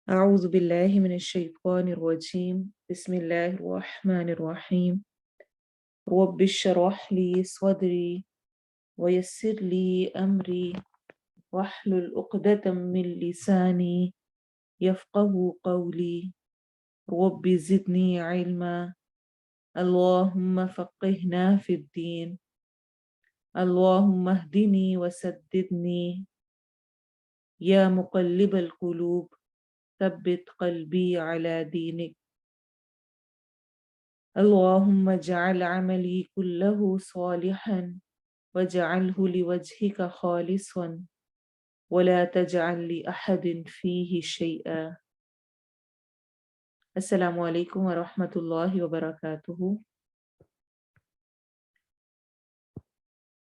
أعوذ بالله من الشيطان الرجيم بسم الله الرحمن الرحيم رب اشرح لي صدري ويسر لي أمري واحلل عقدة من لساني يفقه قولي رب زدني علما اللهم فقهنا في الدين اللهم اهدني وسددني يا مقلب القلوب ثبت قلبي على دينك اللهم اجعل عملي كله صالحا واجعله لوجهك خالصا ولا تجعل لأحد فيه شيئا. السلام علیکم ورحمۃ اللہ وبرکاتہ.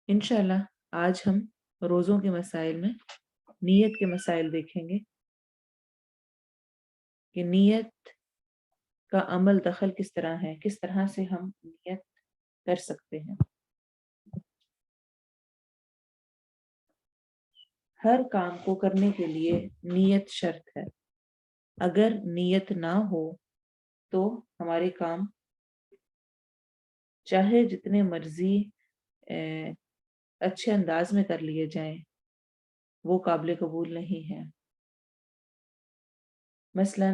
انشاءاللہ آج ہم روزوں کے مسائل میں نیت کے مسائل دیکھیں گے کہ نیت کا عمل دخل کس طرح ہے، کس طرح سے ہم نیت کر سکتے ہیں. ہر کام کو کرنے کے لیے نیت شرط ہے. اگر نیت نہ ہو تو ہمارے کام چاہے جتنے مرضی اچھے انداز میں کر لیے جائیں وہ قابل قبول نہیں ہے. مثلا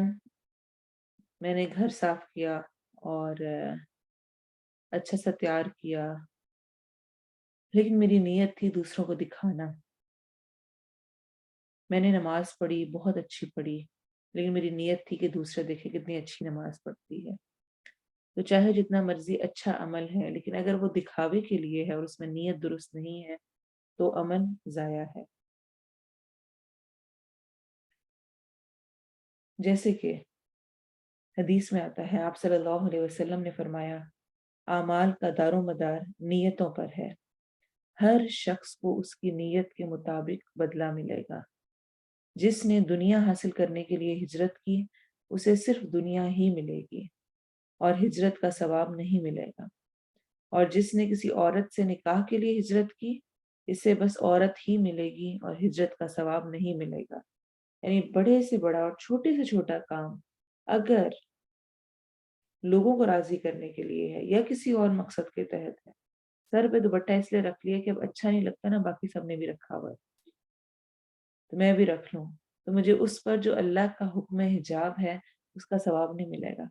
میں نے گھر صاف کیا اور اچھا سا تیار کیا، لیکن میری نیت تھی دوسروں کو دکھانا. میں نے نماز پڑھی، بہت اچھی پڑھی، لیکن میری نیت تھی کہ دوسرے دیکھے کتنی اچھی نماز پڑھتی ہے. تو چاہے جتنا مرضی اچھا عمل ہے، لیکن اگر وہ دکھاوے کے لیے ہے اور اس میں نیت درست نہیں ہے تو عمل ضائع ہے. جیسے کہ حدیث میں آتا ہے، آپ صلی اللہ علیہ وسلم نے فرمایا، اعمال کا دار و مدار نیتوں پر ہے. ہر شخص کو اس کی نیت کے مطابق بدلہ ملے گا. جس نے دنیا حاصل کرنے کے لیے ہجرت کی اسے صرف دنیا ہی ملے گی اور ہجرت کا ثواب نہیں ملے گا. اور جس نے کسی عورت سے نکاح کے لیے ہجرت کی اسے بس عورت ہی ملے گی اور ہجرت کا ثواب نہیں ملے گا. یعنی بڑے سے بڑا اور چھوٹے سے چھوٹا کام اگر لوگوں کو راضی کرنے کے لیے ہے یا کسی اور مقصد کے تحت ہے، سر پہ دوپٹہ اس لیے رکھ لیا کہ اب اچھا نہیں لگتا نا، باقی سب نے بھی رکھا ہوا ہے تو میں بھی رکھ لوں، تو مجھے اس پر جو اللہ کا حکم حجاب ہے اس کا ثواب نہیں ملے گا،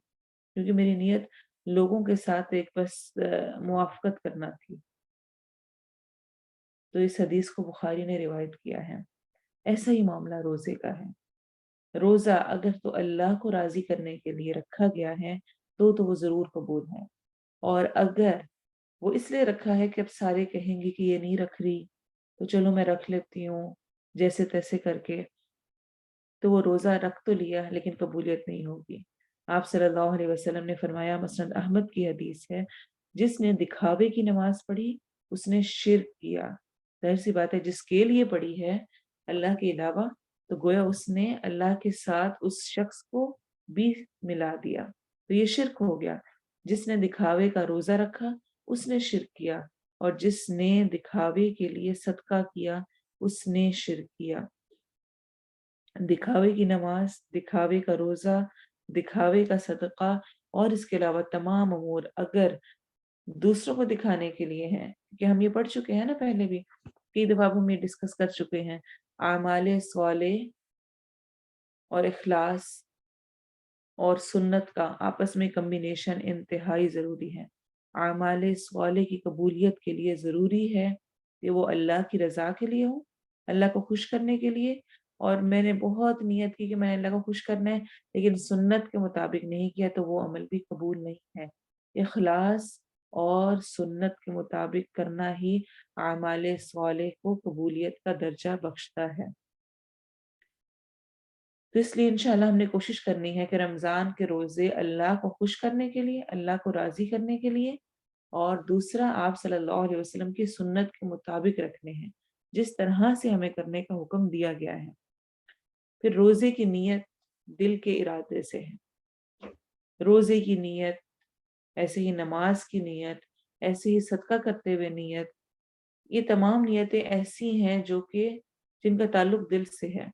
کیونکہ میری نیت لوگوں کے ساتھ ایک بس موافقت کرنا تھی. تو اس حدیث کو بخاری نے روایت کیا ہے. ایسا ہی معاملہ روزے کا ہے. روزہ اگر تو اللہ کو راضی کرنے کے لیے رکھا گیا ہے تو وہ ضرور قبول ہے، اور اگر وہ اس لیے رکھا ہے کہ اب سارے کہیں گے کہ یہ نہیں رکھ رہی تو چلو میں رکھ لیتی ہوں جیسے تیسے کر کے، تو وہ روزہ رکھ تو لیا لیکن قبولیت نہیں ہوگی. آپ صلی اللہ علیہ وسلم نے فرمایا، مسند احمد کی حدیث ہے، جس نے دکھاوے کی نماز پڑھی اس نے شرک کیا. ظاہر سی بات ہے جس کے لیے پڑھی ہے اللہ کے علاوہ، تو گویا اس نے اللہ کے ساتھ اس شخص کو بھی ملا دیا، تو یہ شرک ہو گیا. جس نے دکھاوے کا روزہ رکھا اس نے شرک کیا، اور جس نے دکھاوے کے لیے صدقہ کیا اس نے شرک کیا. دکھاوے کی نماز، دکھاوے کا روزہ، دکھاوے کا صدقہ اور اس کے علاوہ تمام امور اگر دوسروں کو دکھانے کے لیے ہیں، کہ ہم یہ پڑھ چکے ہیں نا پہلے بھی کئی دفعہ ہم یہ ڈسکس کر چکے ہیں، اعمال صالح اور اخلاص اور سنت کا آپس میں کمبینیشن انتہائی ضروری ہے. اعمال صالح کی قبولیت کے لیے ضروری ہے کہ وہ اللہ کی رضا کے لیے ہو، اللہ کو خوش کرنے کے لیے. اور میں نے بہت نیت کی کہ میں نے اللہ کو خوش کرنا ہے لیکن سنت کے مطابق نہیں کیا تو وہ عمل بھی قبول نہیں ہے. اخلاص اور سنت کے مطابق کرنا ہی اعمال صالح کو قبولیت کا درجہ بخشتا ہے. تو اس لیے انشاءاللہ ہم نے کوشش کرنی ہے کہ رمضان کے روزے اللہ کو خوش کرنے کے لیے، اللہ کو راضی کرنے کے لیے، اور دوسرا آپ صلی اللہ علیہ وسلم کی سنت کے مطابق رکھنے ہیں جس طرح سے ہمیں کرنے کا حکم دیا گیا ہے. پھر روزے کی نیت دل کے ارادے سے ہے. روزے کی نیت، ایسے ہی نماز کی نیت، ایسے ہی صدقہ کرتے ہوئے نیت، یہ تمام نیتیں ایسی ہیں جو کہ جن کا تعلق دل سے ہے.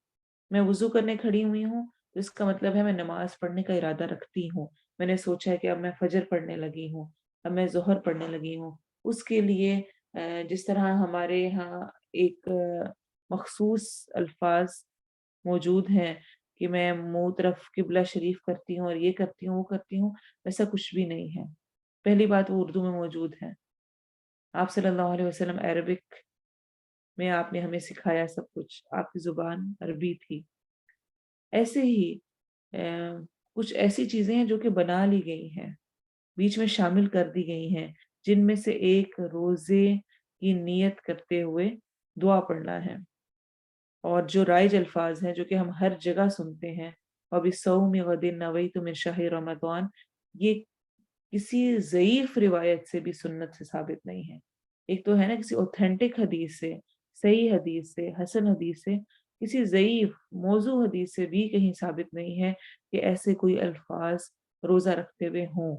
میں وضو کرنے کھڑی ہوئی ہوں تو اس کا مطلب ہے میں نماز پڑھنے کا ارادہ رکھتی ہوں، میں نے سوچا ہے کہ اب میں فجر پڑھنے لگی ہوں، اب میں ظہر پڑھنے لگی ہوں۔ اس کے لیے جس طرح ہمارے یہاں ایک مخصوص الفاظ موجود ہیں کہ میں منہ طرف قبلہ شریف کرتی ہوں اور یہ کرتی ہوں وہ کرتی ہوں، ویسا کچھ بھی نہیں ہے۔ پہلی بات وہ اردو میں موجود ہے، آپ صلی اللہ علیہ وسلم عربک میں آپ نے ہمیں سکھایا سب کچھ، آپ کی زبان عربی تھی۔ ایسے ہی کچھ ایسی چیزیں ہیں جو کہ بنا لی گئی ہیں، بیچ میں شامل کر دی گئی ہیں، جن میں سے ایک روزے کی نیت کرتے ہوئے دعا پڑھنا ہے، اور جو رائج الفاظ ہیں جو کہ ہم ہر جگہ سنتے ہیں، وَبِالصَّوْمِ غَدٍ نَوَيْتُ مِن شَهْرِ رمضان، یہ کسی ضعیف روایت سے بھی سنت سے ثابت نہیں ہے۔ ایک تو ہے نا کسی اوتھینٹک حدیث سے، صحیح حدیث سے، حسن حدیث سے، کسی ضعیف موضوع حدیث سے بھی کہیں ثابت نہیں ہے کہ ایسے کوئی الفاظ روزہ رکھتے ہوئے ہوں۔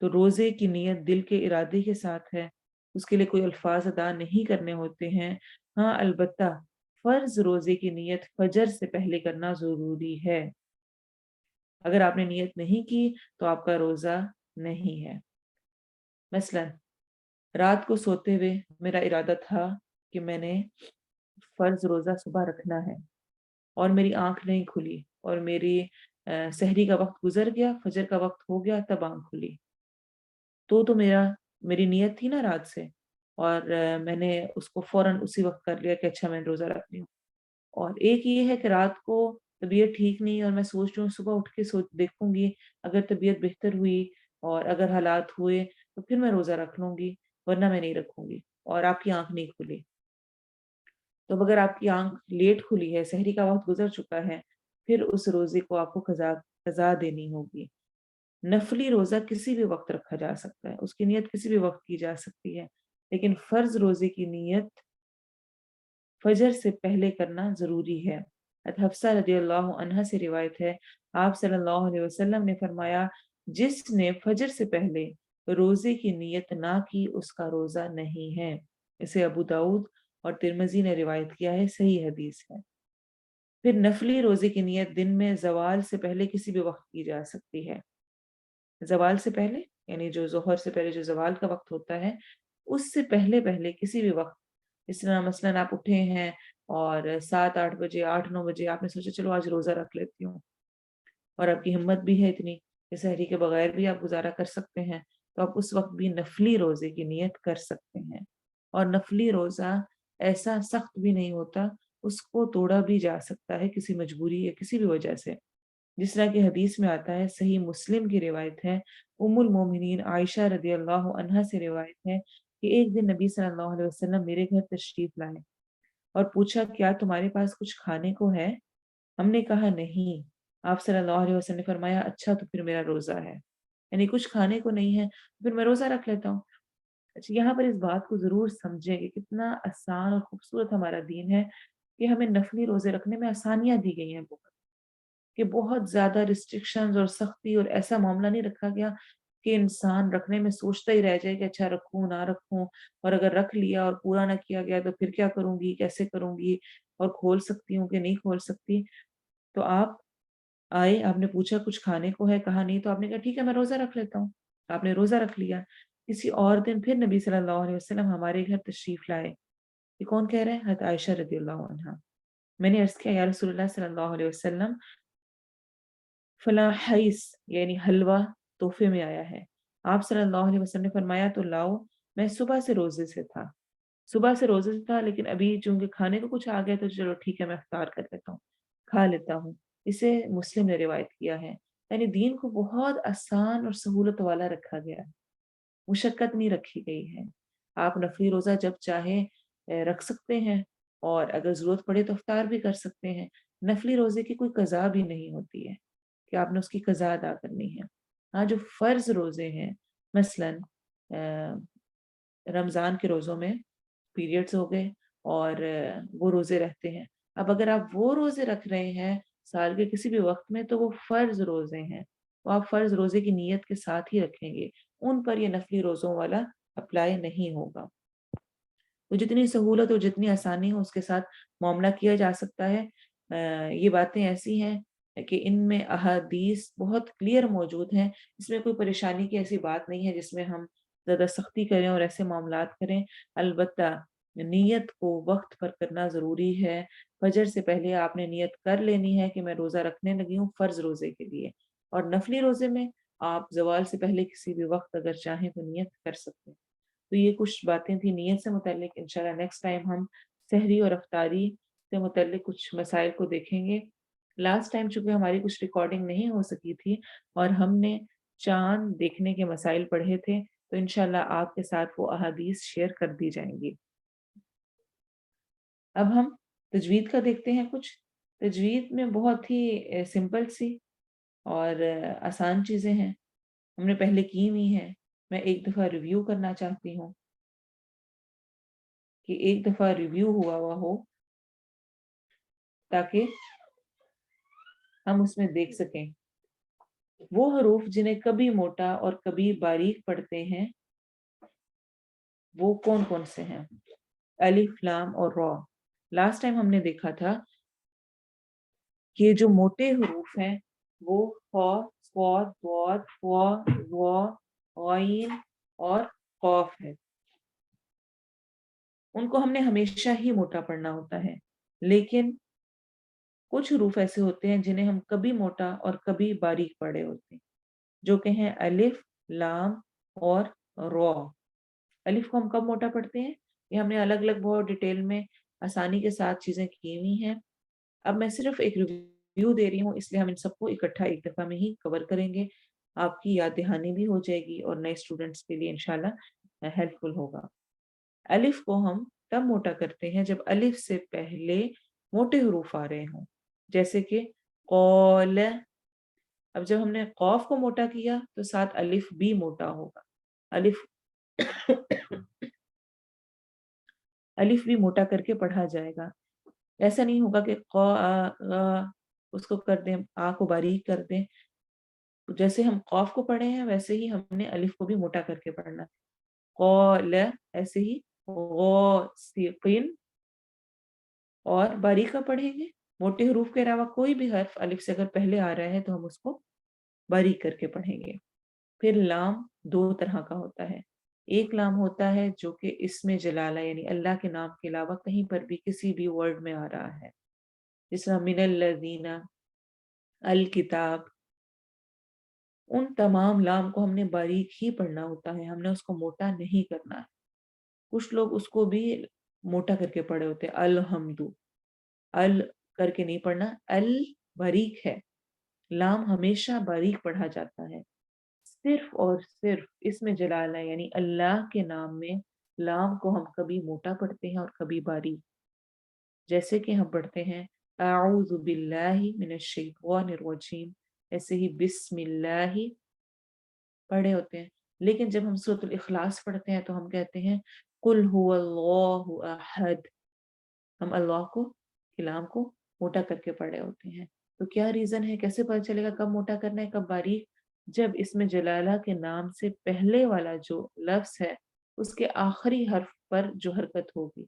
تو روزے کی نیت دل کے ارادے کے ساتھ ہے، اس کے لیے کوئی الفاظ ادا نہیں کرنے ہوتے ہیں۔ ہاں البتہ فرض روزے کی نیت فجر سے پہلے کرنا ضروری ہے۔ اگر آپ نے نیت نہیں کی تو آپ کا روزہ نہیں ہے۔ مثلاً رات کو سوتے ہوئے میرا ارادہ تھا کہ میں نے فرض روزہ صبح رکھنا ہے، اور میری آنکھ نہیں کھلی، اور میری سحری کا وقت گزر گیا، فجر کا وقت ہو گیا، تب آنکھ کھلی۔ تو میری نیت تھی نا رات سے، اور میں نے اس کو فوراً اسی وقت کر لیا کہ اچھا میں روزہ رکھ رہی ہوں۔ اور ایک یہ ہے کہ رات کو طبیعت ٹھیک نہیں اور میں سوچ رہی ہوں صبح اٹھ کے دیکھوں گی، اگر طبیعت بہتر ہوئی اور اگر حالات ہوئے تو پھر میں روزہ رکھ لوں گی، ورنہ میں نہیں رکھوں گی، اور آپ کی آنکھ نہیں کھلی۔ تو اب اگر آپ کی آنکھ لیٹ کھلی ہے، سحری کا وقت گزر چکا ہے، پھر اس روزے کو آپ کو قضا دینی ہوگی۔ نفلی روزہ کسی بھی وقت رکھا جا سکتا ہے، اس کی نیت کسی بھی وقت کی جا سکتی ہے، لیکن فرض روزے کی نیت فجر سے پہلے کرنا ضروری ہے۔ حفصہ رضی اللہ عنہا سے روایت ہے، آپ صلی اللہ علیہ وسلم نے فرمایا، جس نے فجر سے پہلے روزے کی نیت نہ کی اس کا روزہ نہیں ہے۔ اسے ابو داؤد اور ترمذی نے روایت کیا ہے، صحیح حدیث ہے۔ پھر نفلی روزے کی نیت دن میں زوال سے پہلے کسی بھی وقت کی جا سکتی ہے۔ زوال سے پہلے یعنی جو ظہر سے پہلے جو زوال کا وقت ہوتا ہے، اس سے پہلے پہلے کسی بھی وقت، اس طرح مثلاً آپ اٹھے ہیں اور 7-8 بجے 8-9 بجے آپ نے سوچا چلو آج روزہ رکھ لیتی ہوں، اور آپ کی ہمت بھی ہے اتنی کہ سحری کے بغیر بھی آپ گزارا کر سکتے ہیں، تو آپ اس وقت بھی نفلی روزے کی نیت کر سکتے ہیں۔ اور نفلی روزہ ایسا سخت بھی نہیں ہوتا، اس کو توڑا بھی جا سکتا ہے کسی مجبوری یا کسی بھی وجہ سے، جس طرح کہ حدیث میں آتا ہے، صحیح مسلم کی روایت ہے، ام المومنین عائشہ رضی اللہ عنہا سے روایت ہے کہ ایک دن نبی صلی اللہ علیہ وسلم میرے گھر تشریف لائے اور پوچھا کیا تمہارے پاس کچھ کھانے کو ہے؟ ہم نے کہا نہیں۔ آپ صلی اللہ علیہ وسلم نے فرمایا اچھا تو پھر میرا روزہ ہے، یعنی کچھ کھانے کو نہیں ہے پھر میں روزہ رکھ لیتا ہوں۔ اچھا یہاں پر اس بات کو ضرور سمجھیں کہ کتنا آسان اور خوبصورت ہمارا دین ہے کہ ہمیں نفلی روزے رکھنے میں آسانیاں دی گئی ہیں بہت، کہ بہت زیادہ ریسٹرکشنز اور سختی اور ایسا معاملہ نہیں رکھا گیا کہ انسان رکھنے میں سوچتا ہی رہ جائے کہ اچھا رکھوں نہ رکھوں، اور اگر رکھ لیا اور پورا نہ کیا گیا تو پھر کیا کروں گی، کیسے کروں گی، اور کھول سکتی ہوں کہ نہیں کھول سکتی۔ تو آپ آئے، آپ نے پوچھا کچھ کھانے کو ہے، کہا نہیں، تو آپ نے کہا ٹھیک ہے میں روزہ رکھ لیتا ہوں، آپ نے روزہ رکھ لیا۔ کسی اور دن پھر نبی صلی اللہ علیہ وسلم ہمارے گھر تشریف لائے، یہ کون کہہ رہے ہیں؟ حضرت عائشہ رضی اللہ عنہا۔ میں نے عرض کیا یا رسول اللہ صلی اللہ علیہ وسلم، فلاں حیث یعنی حلوہ تحفے میں آیا ہے۔ آپ صلی اللہ علیہ وسلم نے فرمایا تو لاؤ، میں صبح سے روزے سے تھا، لیکن ابھی چونکہ کھانے کو کچھ آ گیا تو چلو ٹھیک ہے میں افطار کر لیتا ہوں، کھا لیتا ہوں۔ اسے مسلم نے روایت کیا ہے۔ یعنی دین کو بہت آسان اور سہولت والا رکھا گیا ہے، مشقت نہیں رکھی گئی ہے۔ آپ نفلی روزہ جب چاہیں رکھ سکتے ہیں، اور اگر ضرورت پڑے تو افطار بھی کر سکتے ہیں۔ نفلی روزے کی کوئی قضا بھی نہیں ہوتی ہے کہ آپ نے اس کی قضا ادا کرنی ہے۔ ہاں جو فرض روزے ہیں، مثلاً رمضان کے روزوں میں پیریڈز ہو گئے اور وہ روزے رہتے ہیں، اب اگر آپ وہ روزے رکھ رہے ہیں سال کے کسی بھی وقت میں تو وہ فرض روزے ہیں، تو آپ فرض روزے کی نیت کے ساتھ ہی رکھیں گے، ان پر یہ نفلی روزوں والا اپلائی نہیں ہوگا۔ تو جتنی سہولت اور جتنی آسانی ہو اس کے ساتھ معاملہ کیا جا سکتا ہے۔ یہ باتیں ایسی ہیں کہ ان میں احادیث بہت کلیئر موجود ہیں، اس میں کوئی پریشانی کی ایسی بات نہیں ہے جس میں ہم زیادہ سختی کریں اور ایسے معاملات کریں۔ البتہ نیت کو وقت پر کرنا ضروری ہے۔ فجر سے پہلے آپ نے نیت کر لینی ہے کہ میں روزہ رکھنے لگی ہوں فرض روزے کے لیے، اور نفلی روزے میں آپ زوال سے پہلے کسی بھی وقت اگر چاہیں تو نیت کر سکتے ہیں۔ تو یہ کچھ باتیں تھیں نیت سے متعلق۔ انشاءاللہ نیکسٹ ٹائم ہم سحری اور افطاری سے متعلق کچھ مسائل کو دیکھیں گے۔ لاسٹ ٹائم چونکہ ہماری کچھ ریکارڈنگ نہیں ہو سکی تھی اور ہم نے چاند دیکھنے کے مسائل پڑھے تھے، تو انشاءاللہ آپ کے ساتھ وہ احادیث شیئر کر دی جائیں گی۔ اب ہم تجوید کا دیکھتے ہیں کچھ۔ تجوید میں بہت ہی سمپل سی اور آسان چیزیں ہیں، ہم نے پہلے کی ہوئی ہیں۔ میں ایک دفعہ ریویو کرنا چاہتی ہوں کہ ایک دفعہ ریویو ہوا ہو تاکہ ہم اس میں دیکھ سکیں وہ حروف جنہیں کبھی موٹا اور کبھی باریک پڑھتے ہیں وہ کون کون سے ہیں۔ الف، لام اور را۔ لاسٹ ٹائم ہم نے دیکھا تھا کہ جو موٹے حروف ہیں وہ خا، صاد، ضاد، طا، ظا، غین اور قاف ہے۔ ان کو ہم نے ہمیشہ ہی موٹا پڑھنا ہوتا ہے، لیکن کچھ حروف ایسے ہوتے ہیں جنہیں ہم کبھی موٹا اور کبھی باریک پڑھے ہوتے ہیں، جو کہ ہیں الف، لام اور را۔ الف کو ہم کب موٹا پڑھتے ہیں، یہ ہم نے الگ الگ بہت ڈیٹیل میں آسانی کے ساتھ چیزیں کی ہوئی ہیں۔ اب میں صرف ایک ریویو دے رہی ہوں، اس لیے ہم ان سب کو اکٹھا ایک دفعہ میں ہی کور کریں گے۔ آپ کی یاد دہانی بھی ہو جائے گی اور نئے اسٹوڈنٹس کے لیے انشاءاللہ ہیلپ فل ہوگا۔ الف کو ہم تب موٹا کرتے ہیں جب الف سے پہلے موٹے حروف آ رہے ہوں، جیسے کہ قول۔ اب جب ہم نے قاف کو موٹا کیا تو ساتھ الف بھی موٹا ہوگا، الف الف بھی موٹا کر کے پڑھا جائے گا۔ ایسا نہیں ہوگا کہ قا آ غا اس کو کر دیں، آ کو باریک کر دیں۔ جیسے ہم قاف کو پڑھے ہیں ویسے ہی ہم نے الف کو بھی موٹا کر کے پڑھنا ہے۔ قول، ایسے ہی غاسقین، اور باریک کا پڑھیں گے۔ موٹے حروف کے علاوہ کوئی بھی حرف الف سے اگر پہلے آ رہا ہے تو ہم اس کو باریک کر کے پڑھیں گے۔ پھر لام دو طرح کا ہوتا ہے۔ ایک لام ہوتا ہے جو کہ اسم جلالہ یعنی اللہ کے نام کے علاوہ کہیں پر بھی کسی بھی ورڈ میں آ رہا ہے، جس طرح من الذین، الکتاب۔ ان تمام لام کو ہم نے باریک ہی پڑھنا ہوتا ہے، ہم نے اس کو موٹا نہیں کرنا ہے۔ کچھ لوگ اس کو بھی موٹا کر کے پڑھے ہوتے ہیں، الحمد، ال کر کے نہیں پڑھنا، ال باریک ہے۔ لام ہمیشہ باریک پڑھا جاتا ہے، صرف اور صرف اسم جلالہ یعنی اللہ کے نام میں لام کو ہم کبھی موٹا پڑھتے ہیں اور کبھی باریک، جیسے کہ ہم پڑھتے ہیں اعوذ باللہ من الشیطان الرجیم، ایسے ہی بسم اللہ پڑھے ہوتے ہیں۔ لیکن جب ہم سورۃ الاخلاص پڑھتے ہیں تو ہم کہتے ہیں قل هو اللہ احد، ہم اللہ کو کلام کو موٹا کر کے پڑھے ہوتے ہیں۔ تو کیا ریزن ہے، کیسے پتہ چلے گا کب موٹا کرنا ہے کب باریک؟ جب اس میں جلالہ کے نام سے پہلے والا جو لفظ ہے اس کے آخری حرف پر جو حرکت ہوگی،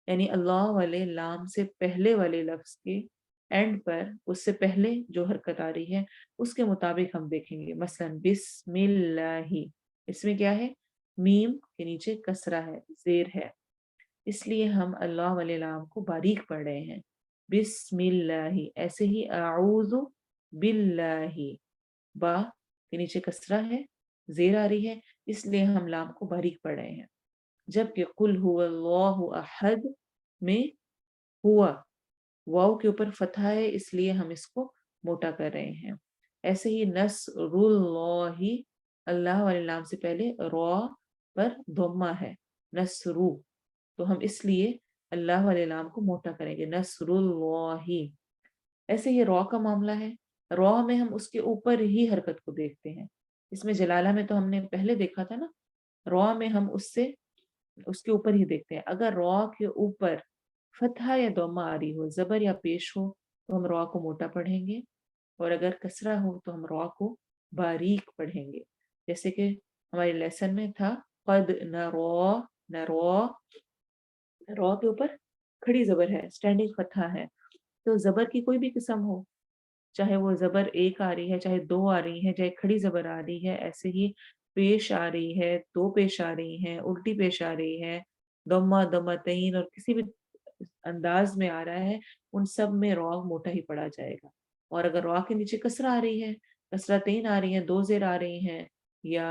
یعنی اللہ والے لام سے پہلے والے لفظ کے اینڈ پر اس سے پہلے جو حرکت آ رہی ہے اس کے مطابق ہم دیکھیں گے۔ مثلا بسم اللہ، اس میں کیا ہے، میم کے نیچے کسرہ ہے، زیر ہے، اس لیے ہم اللہ والے لام کو باریک پڑھ رہے ہیں، بسم اللہ۔ ایسے ہی اعوذ باللہ، با کے نیچے کسرہ ہے، زیر آ رہی ہے، اس لیے ہم لام کو باریک پڑھ رہے ہیں۔ جبکہ قل هو اللہ احد میں ہوا واو کے اوپر فتحہ ہے، اس لیے ہم اس کو موٹا کر رہے ہیں۔ ایسے ہی نصر اللہ، اللہ والے لام سے پہلے را پر ضمہ ہے، نصرو، تو ہم اس لیے اللہ والے لام کو موٹا کریں گے، نصر اللہ۔ ایسے ہی را کا معاملہ ہے، را میں ہم اس کے اوپر ہی حرکت کو دیکھتے ہیں۔ اس میں جلالہ میں تو ہم نے پہلے دیکھا تھا نا، را میں ہم اس کے اوپر ہی دیکھتے ہیں۔ اگر را کے اوپر فتحہ یا ضمہ آ رہی ہو، زبر یا پیش ہو، تو ہم را کو موٹا پڑھیں گے، اور اگر کسرہ ہو تو ہم را کو باریک پڑھیں گے۔ جیسے کہ ہمارے لیسن میں تھا قد نرا، نرا، را کے اوپر کھڑی زبر ہے، اسٹینڈنگ فتحہ ہے، تو زبر کی کوئی بھی قسم ہو چاہے وہ زبر ایک آ رہی ہے، چاہے دو آ رہی ہے، چاہے کھڑی زبر آ رہی ہے، ایسے ہی پیش آ رہی ہے، دو پیش آ رہی ہیں، الٹی پیش آ رہی ہے، دمہ دمتین اور کسی بھی انداز میں آ رہا ہے، ان سب میں را موٹا ہی پڑا جائے گا۔ اور اگر را کے نیچے کسرہ آ رہی ہے، کسرتین آ رہی ہیں، دو زیر آ رہی ہیں یا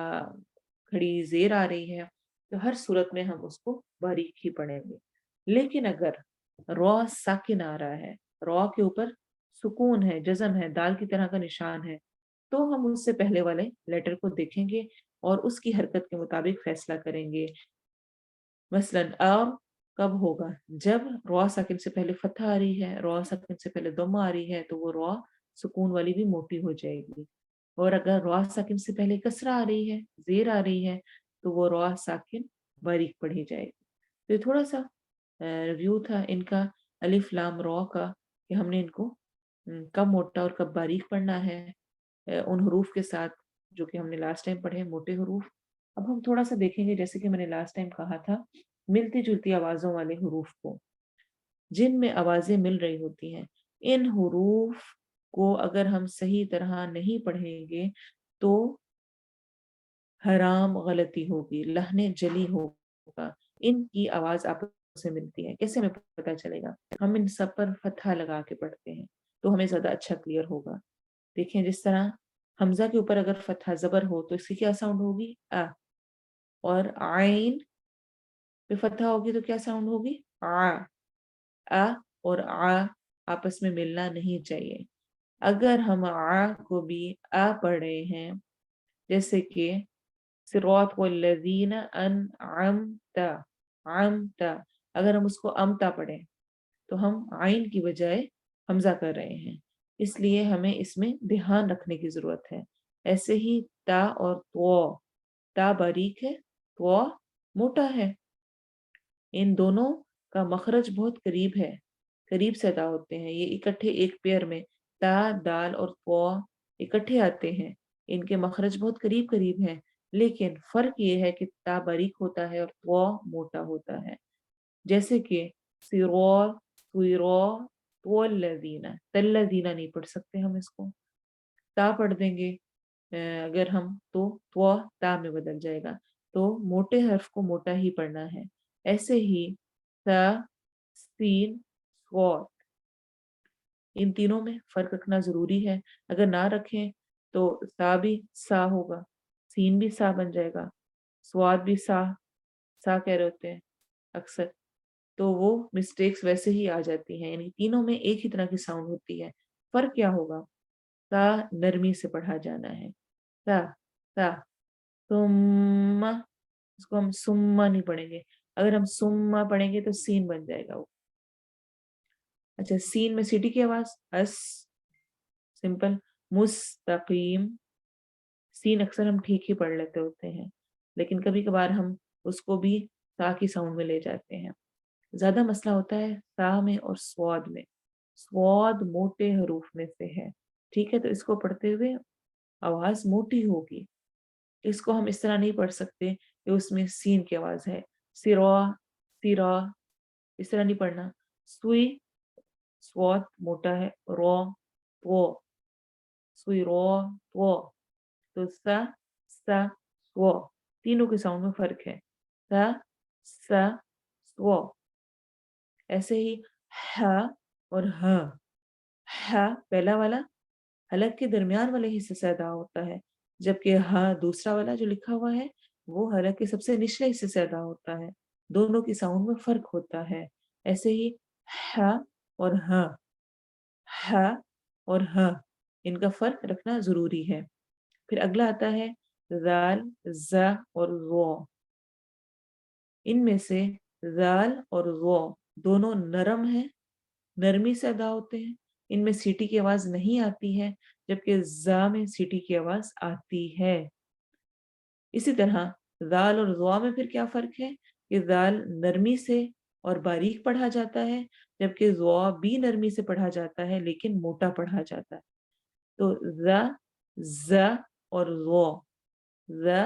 کھڑی زیر آ رہی ہے، تو ہر صورت میں ہم اس کو باریک ہی پڑھیں گے۔ لیکن اگر را ساکن آ رہا ہے، را کے اوپر سکون ہے، جزم ہے، دال کی طرح کا نشان ہے، تو ہم اس سے پہلے والے لیٹر کو دیکھیں گے اور اس کی حرکت کے مطابق فیصلہ کریں گے۔ مثلاً کب ہوگا؟ جب را ساکن سے پہلے فتح آ رہی ہے، را ساکن سے پہلے ضمہ آ رہی ہے، تو وہ را سکون والی بھی موٹی ہو جائے گی۔ اور اگر را ساکن سے پہلے کسرہ آ رہی ہے، زیر آ رہی ہے، تو وہ را ساکن باریک پڑھی جائے گی۔ تو یہ تھوڑا سا ریویو تھا ان کا الف لام را کا، کہ ہم نے ان کو کب موٹا اور کب باریک پڑھنا ہے ان حروف کے ساتھ جو کہ ہم نے لاسٹ ٹائم پڑھے موٹے حروف۔ اب ہم تھوڑا سا دیکھیں گے، جیسے کہ میں نے لاسٹ ٹائم کہا تھا، ملتی جلتی آوازوں والے حروف کو، جن میں آوازیں مل رہی ہوتی ہیں، ان حروف کو اگر ہم صحیح طرح نہیں پڑھیں گے تو حرام غلطی ہوگی، لحن جلی ہوگا۔ ان کی آواز آپس میں ملتی ہے، کیسے ہمیں پتہ چلے گا؟ ہم ان سب پر فتحہ لگا کے پڑھتے ہیں تو ہمیں زیادہ اچھا کلیئر ہوگا۔ دیکھیں جس طرح حمزہ کے اوپر اگر فتحہ زبر ہو تو اس کی کیا ساؤنڈ ہوگی؟ اور عین پہ فتحہ ہوگی تو کیا ساؤنڈ ہوگی؟ اور آپس میں ملنا نہیں چاہیے۔ اگر ہم کو بھی پڑھ رہے ہیں، جیسے کہ صراط والذین انعمت، اگر ہم اس کو امتا پڑھیں تو ہم عین کی بجائے حمزہ کر رہے ہیں، اس لیے ہمیں اس میں دھیان رکھنے کی ضرورت ہے۔ ایسے ہی تا اور تا باریک ہے، تو موٹا ہے، ان دونوں کا مخرج بہت قریب ہے، قریب سے ادا ہوتے ہیں، یہ اکٹھے ایک پیئر میں تا دال اور تو اکٹھے آتے ہیں، ان کے مخرج بہت قریب قریب ہیں، لیکن فرق یہ ہے کہ تا باریک ہوتا ہے اور تو موٹا ہوتا ہے۔ جیسے کہ سیرو، سویرو، تولذین، تلذین نہیں پڑھ سکتے ہم اس کو، تا پڑھ دیں گے اگر ہم تو تا میں بدل جائے گا، تو موٹے حرف کو موٹا ہی پڑھنا ہے۔ ایسے ہی تا، سین، صاد، ان تینوں میں فرق رکھنا ضروری ہے، اگر نہ رکھیں تو سا بھی سا ہوگا، سین بھی سا بن جائے گا، سواد بھی سا کہہ رہے ہوتے ہیں اکثر، تو وہ مسٹیکس ویسے ہی آ جاتی ہیں، یعنی تینوں میں ایک ہی طرح کی ساؤنڈ ہوتی ہے۔ فرق کیا ہوگا؟ تا نرمی سے پڑھا جانا ہے، تا تا، ثم، اس کو ہم سما نہیں پڑھیں گے، اگر ہم سما پڑھیں گے تو سین بن جائے گا وہ۔ اچھا، سین میں سیٹی کی آواز، اس، سمپل، مستقیم، سین اکثر ہم ٹھیک ہی پڑھ لیتے ہوتے ہیں، لیکن کبھی کبھار ہم اس کو بھی تا کی ساؤنڈ میں لے جاتے ہیں۔ زیادہ مسئلہ ہوتا ہے تا میں اور سواد میں، سواد موٹے حروف میں سے ہے، ٹھیک ہے، تو اس کو پڑھتے ہوئے آواز موٹی ہوگی، اس کو ہم اس طرح نہیں پڑھ سکتے کہ اس میں سین کی آواز ہے، سرا، سرا، اس طرح نہیں پڑھنا۔ سوئی، سواد موٹا ہے، رو، تو، سوئی رو، تو سا، سا، سو، تینوں کے ساؤنڈ میں فرق ہے، سا، سا، سو۔ ایسے ہی ہا اور ہا، ہا پہلا والا حلق کے درمیان والے حصے سے ادا ہوتا ہے، جبکہ ہا دوسرا والا جو لکھا ہوا ہے وہ حلق کے سب سے نچلے حصے سے ادا ہوتا ہے، دونوں کی ساؤنڈ میں فرق ہوتا ہے۔ ایسے ہی ہا اور ہا، ہا اور ہا، ان کا فرق رکھنا ضروری ہے۔ پھر اگلا آتا ہے زال، زا اور رو، ان میں سے زال اور رو دونوں نرم ہیں، نرمی سے ادا ہوتے ہیں، ان میں سیٹی کی آواز نہیں آتی ہے، جبکہ زا میں سیٹی کی آواز آتی ہے۔ اسی طرح زال اور زوا میں پھر کیا فرق ہے کہ زال نرمی سے اور باریک پڑھا جاتا ہے، جبکہ زوا بھی نرمی سے پڑھا جاتا ہے لیکن موٹا پڑھا جاتا ہے۔ تو زا، زا اور زو، زا،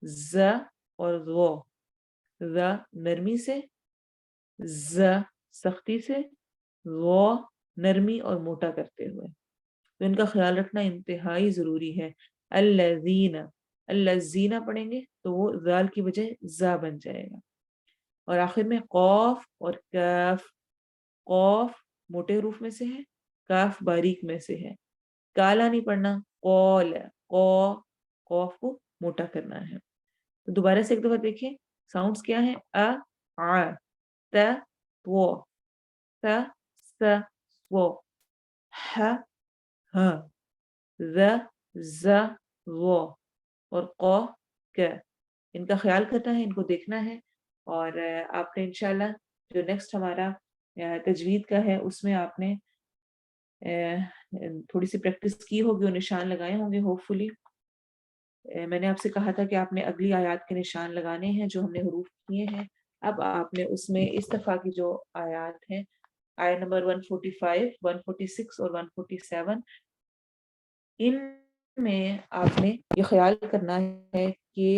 زا اور زو، زا نرمی سے، ز سختی سے، وہ نرمی اور موٹا کرتے ہوئے۔ تو ان کا خیال رکھنا انتہائی ضروری ہے. الذین، الذین پڑھیں گے تو وہ ذال کی وجہ زا بن جائے گا. اور آخر میں قوف اور کاف. قوف موٹے حروف میں سے ہے، کاف باریک میں سے ہے. کالا نہیں پڑھنا، قول، قوف کو موٹا کرنا ہے. تو دوبارہ سے ایک دفعہ دیکھیں ساؤنڈز کیا ہیں. ا، ع، ت، و، ت، س، و، ح، ہ، ذ، ز، و اور ق، ک. ان کا خیال کرنا ہے، ان کو دیکھنا ہے. اور آپ نے انشاءاللہ جو نیکسٹ ہمارا تجوید کا ہے اس میں آپ نے تھوڑی سی پریکٹس کی ہوگی اور نشان لگائے ہوں گے ہوپ فلی. میں نے آپ سے کہا تھا کہ آپ نے اگلی آیات کے نشان لگانے ہیں جو ہم نے حروف کیے ہیں. اب آپ نے اس میں اس دفعہ کی جو آیات ہیں، آیت نمبر 145، 146 اور 147، ان میں آپ نے یہ خیال کرنا ہے کہ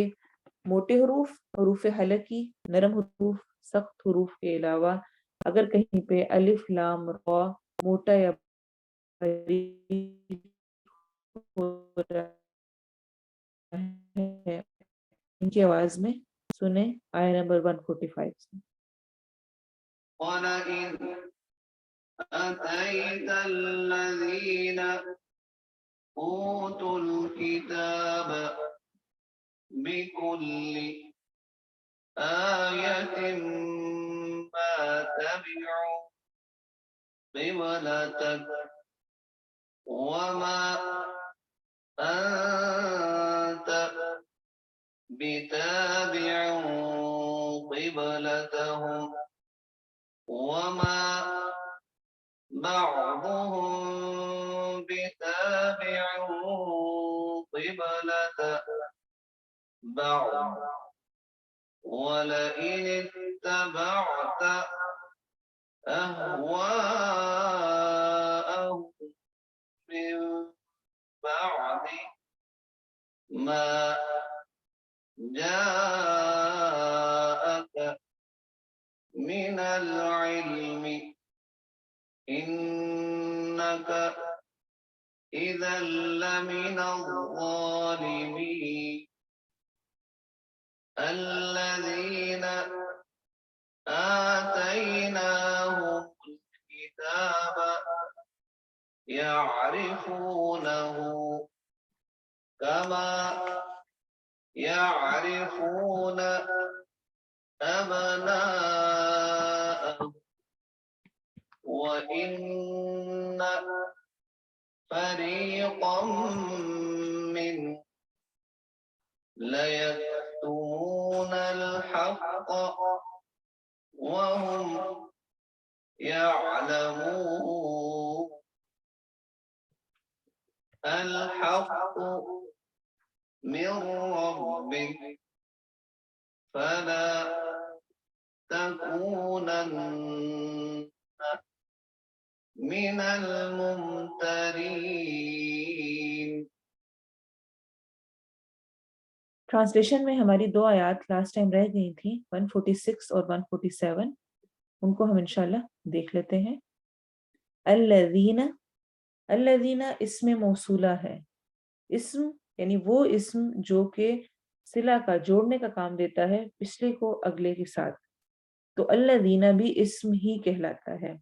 موٹے حروف، حروف حلقی، نرم حروف، سخت حروف کے علاوہ اگر کہیں پہ الف لام را موٹا یا باریک ہو رہا ہے، ان کی آواز میں سنیں آیت نمبر 145 سے. وَلَئِنْ أَتَيْتَ الَّذِينَ أُوتُوا الْكِتَابَ بِكُلِّ آيَةٍ مَا تَبِعُوا قِبْلَتَكَ وَمَا أَنْتَ بِتَابِعٍ قِبْلَتَهُمْ وَمَا بَعْضُهُمْ بِتَابِعٍ قِبْلَةَ بَعْضٍ وَلَئِنِ اتَّبَعْتَ أَهْوَاءَهُمْ مِنْ بَعْدِ مَا جَاءَكَ مِنَ الْعِلْمِ إِنَّكَ إِذًا لَّمِنَ الظَّالِمِينَ. الَّذِينَ آتَيْنَاهُمُ الْكِتَابَ يَعْرِفُونَهُ كَمَا يَعْرِفُونَ أَبْنَاءَهُمْ وَإِنَّ فَرِيقًا مِّنْهُمْ لَيَكْتُمُونَ الْحَقَّ وَهُمْ يَعْلَمُونَ. الْحَقُّ مِنْ رَبِّكَ فَلَا تَكُونَنَّ مِنَ الْمُمْتَرِينَ. ٹرانسلیشن میں ہماری دو آیات لاسٹ ٹائم رہ گئی تھیں، 146 اور 147. ان کو ہم انشاءاللہ دیکھ لیتے ہیں. الذین، الذین اسم موصولہ ہے. اسم یعنی وہ اسم جو کہ صلہ کا، جوڑنے کا کام دیتا ہے پچھلے کو اگلے کے ساتھ. تو الذین بھی اسم ہی کہلاتا ہے.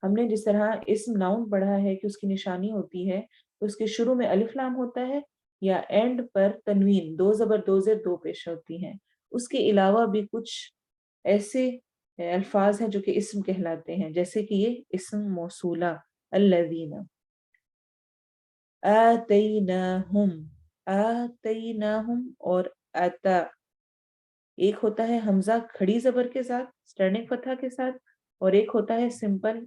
ہم نے جس طرح اسم ناؤن پڑھا ہے کہ اس کی نشانی ہوتی ہے تو اس کے شروع میں الف لام ہوتا ہے یا اینڈ پر تنوین، دو زبر دو زیر دو پیش ہوتی ہیں. اس کے علاوہ بھی کچھ ایسے الفاظ ہیں جو کہ اسم کہلاتے ہیں، جیسے کہ یہ اسم موصولہ الذین. آتیناہم، آتیناہم اور آتا، ایک ہوتا ہے حمزہ کھڑی زبر کے ساتھ سٹینڈنگ فتحہ کے ساتھ، اور ایک ہوتا ہے سمپل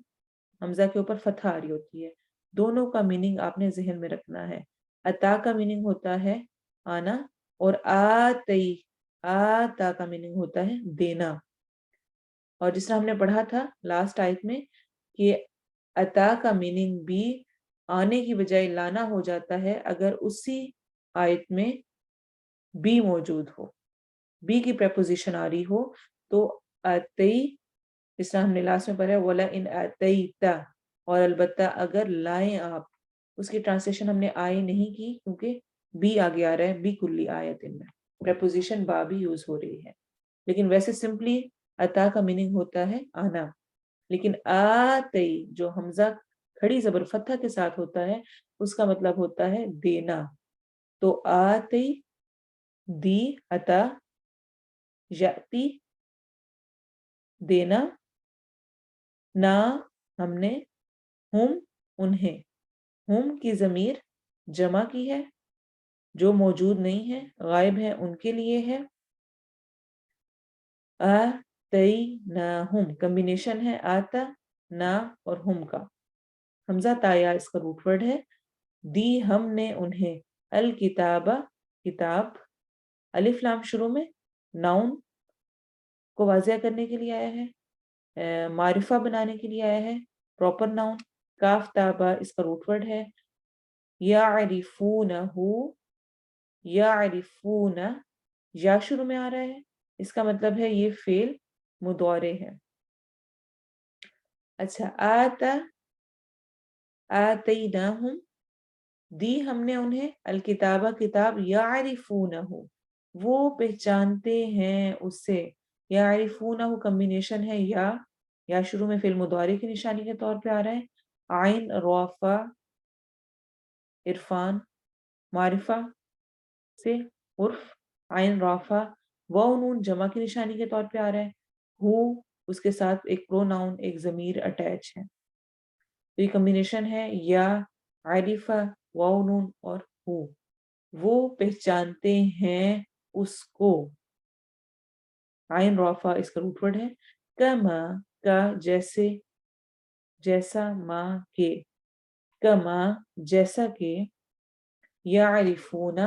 حمزہ کے اوپر فتحہ آ رہی ہوتی ہے. دونوں کا میننگ آپ نے ذہن میں رکھنا ہے. عطا کا میننگ ہوتا ہے آنا، اور آتی، آتا کا میننگ ہوتا ہے دینا. اور جس طرح ہم نے پڑھا تھا لاسٹ آیت میں کہ عطا کا میننگ بھی آنے کی بجائے لانا ہو جاتا ہے اگر اسی آیت میں بی موجود ہو، بی کی پریپوزیشن آ رہی ہو. تو آتی، جس طرح ہم نے لاسٹ میں پڑھا وَلَئِنْ آتَيْتَ، اور البتہ اگر لائیں آپ اس کی ٹرانسلیشن ہم نے آئے نہیں کی کیونکہ بی آگے آ رہا ہے، بی کلی آیتن میں پریپوزیشن با بھی یوز ہو رہی ہے، لیکن ویسے سمپلی عطا کا میننگ ہوتا ہے آنا، لیکن آتی جو حمزہ کھڑی زبر فتح کے ساتھ ہوتا ہے اس کا مطلب ہوتا ہے دینا، تو آتی دی عطا یاتی دینا، نا ہم نے، ہم انہیں، ہم کی ضمیر جمع کی ہے جو موجود نہیں ہے، غائب ہے ان کے لیے ہے، آتیناہم کمبینیشن ہے آتا نا اور ہم کا، حمزہ تایا اس کا روٹ ورڈ ہے، دی ہم نے انہیں، الکتابہ کتاب، الف لام شروع میں ناؤن کو واضح کرنے کے لیے آیا ہے، معرفہ بنانے کے لیے آیا ہے، پراپر ناؤن، کاف تابہ اس کا روٹ ورڈ ہے، یعرفونہ یعرفون یا شروع میں آ رہا ہے، اس کا مطلب ہے یہ فعل مضارع ہے۔ اچھا آتیناہم دی ہم نے انہیں، الکتابہ کتاب، یعرفونہ وہ پہچانتے ہیں اس سے، یعرفونہ کمبینیشن ہے یا شروع میں فعل مضارع کی نشانی کے طور پہ آ رہا ہے، عین رافع عرفان معرفہ سے عرف، عین رافع واو نون جمع کی نشانی کے طور پہ آ رہا ہے، ہو اس کے ساتھ ایک پروناؤن ایک ضمیر اٹیچ ہے، تو یہ کمبینیشن ہے یا عارفہ واو نون اور ہو، وہ پہچانتے ہیں اس کو، عین رافع اس کا روٹ ورڈ ہے، کما کا جیسے، جیسا ما کے، کما جیسا کہ، یعرفون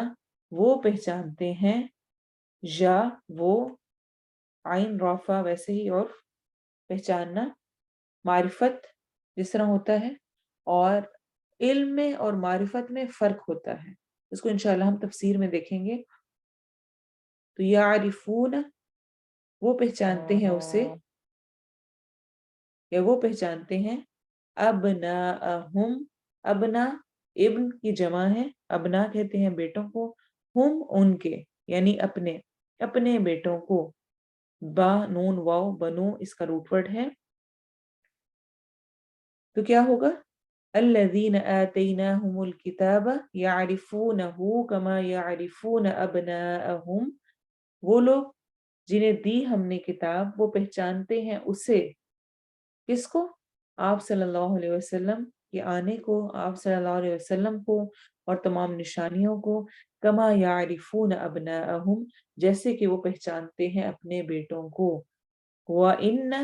وہ پہچانتے ہیں، یا وہ عین رافع ویسے ہی اور پہچاننا، معرفت جس طرح ہوتا ہے، اور علم میں اور معرفت میں فرق ہوتا ہے، اس کو انشاءاللہ ہم تفسیر میں دیکھیں گے، تو یعرفون وہ پہچانتے ہیں اسے یا وہ پہچانتے ہیں، ابناءہم ابنا ابن کی جمع ہے، ابنا کہتے ہیں بیٹوں کو، ہم ان کے یعنی اپنے بیٹوں کو، با نون واو بنو اس کا روٹ ورڈ ہے، تو کیا ہوگا الذین آتیناہم الکتاب یعرفونہ کما یعرفون ابناءہم وہ لوگ جنہیں دی ہم نے کتاب وہ پہچانتے ہیں اسے، کس کو؟ آپ صلی اللہ علیہ وسلم کے آنے کو، آپ صلی اللہ علیہ وسلم کو اور تمام نشانیوں کو، کما یعرفون ابناءہم جیسے کہ وہ پہچانتے ہیں اپنے بیٹوں کو، وَإِنَّ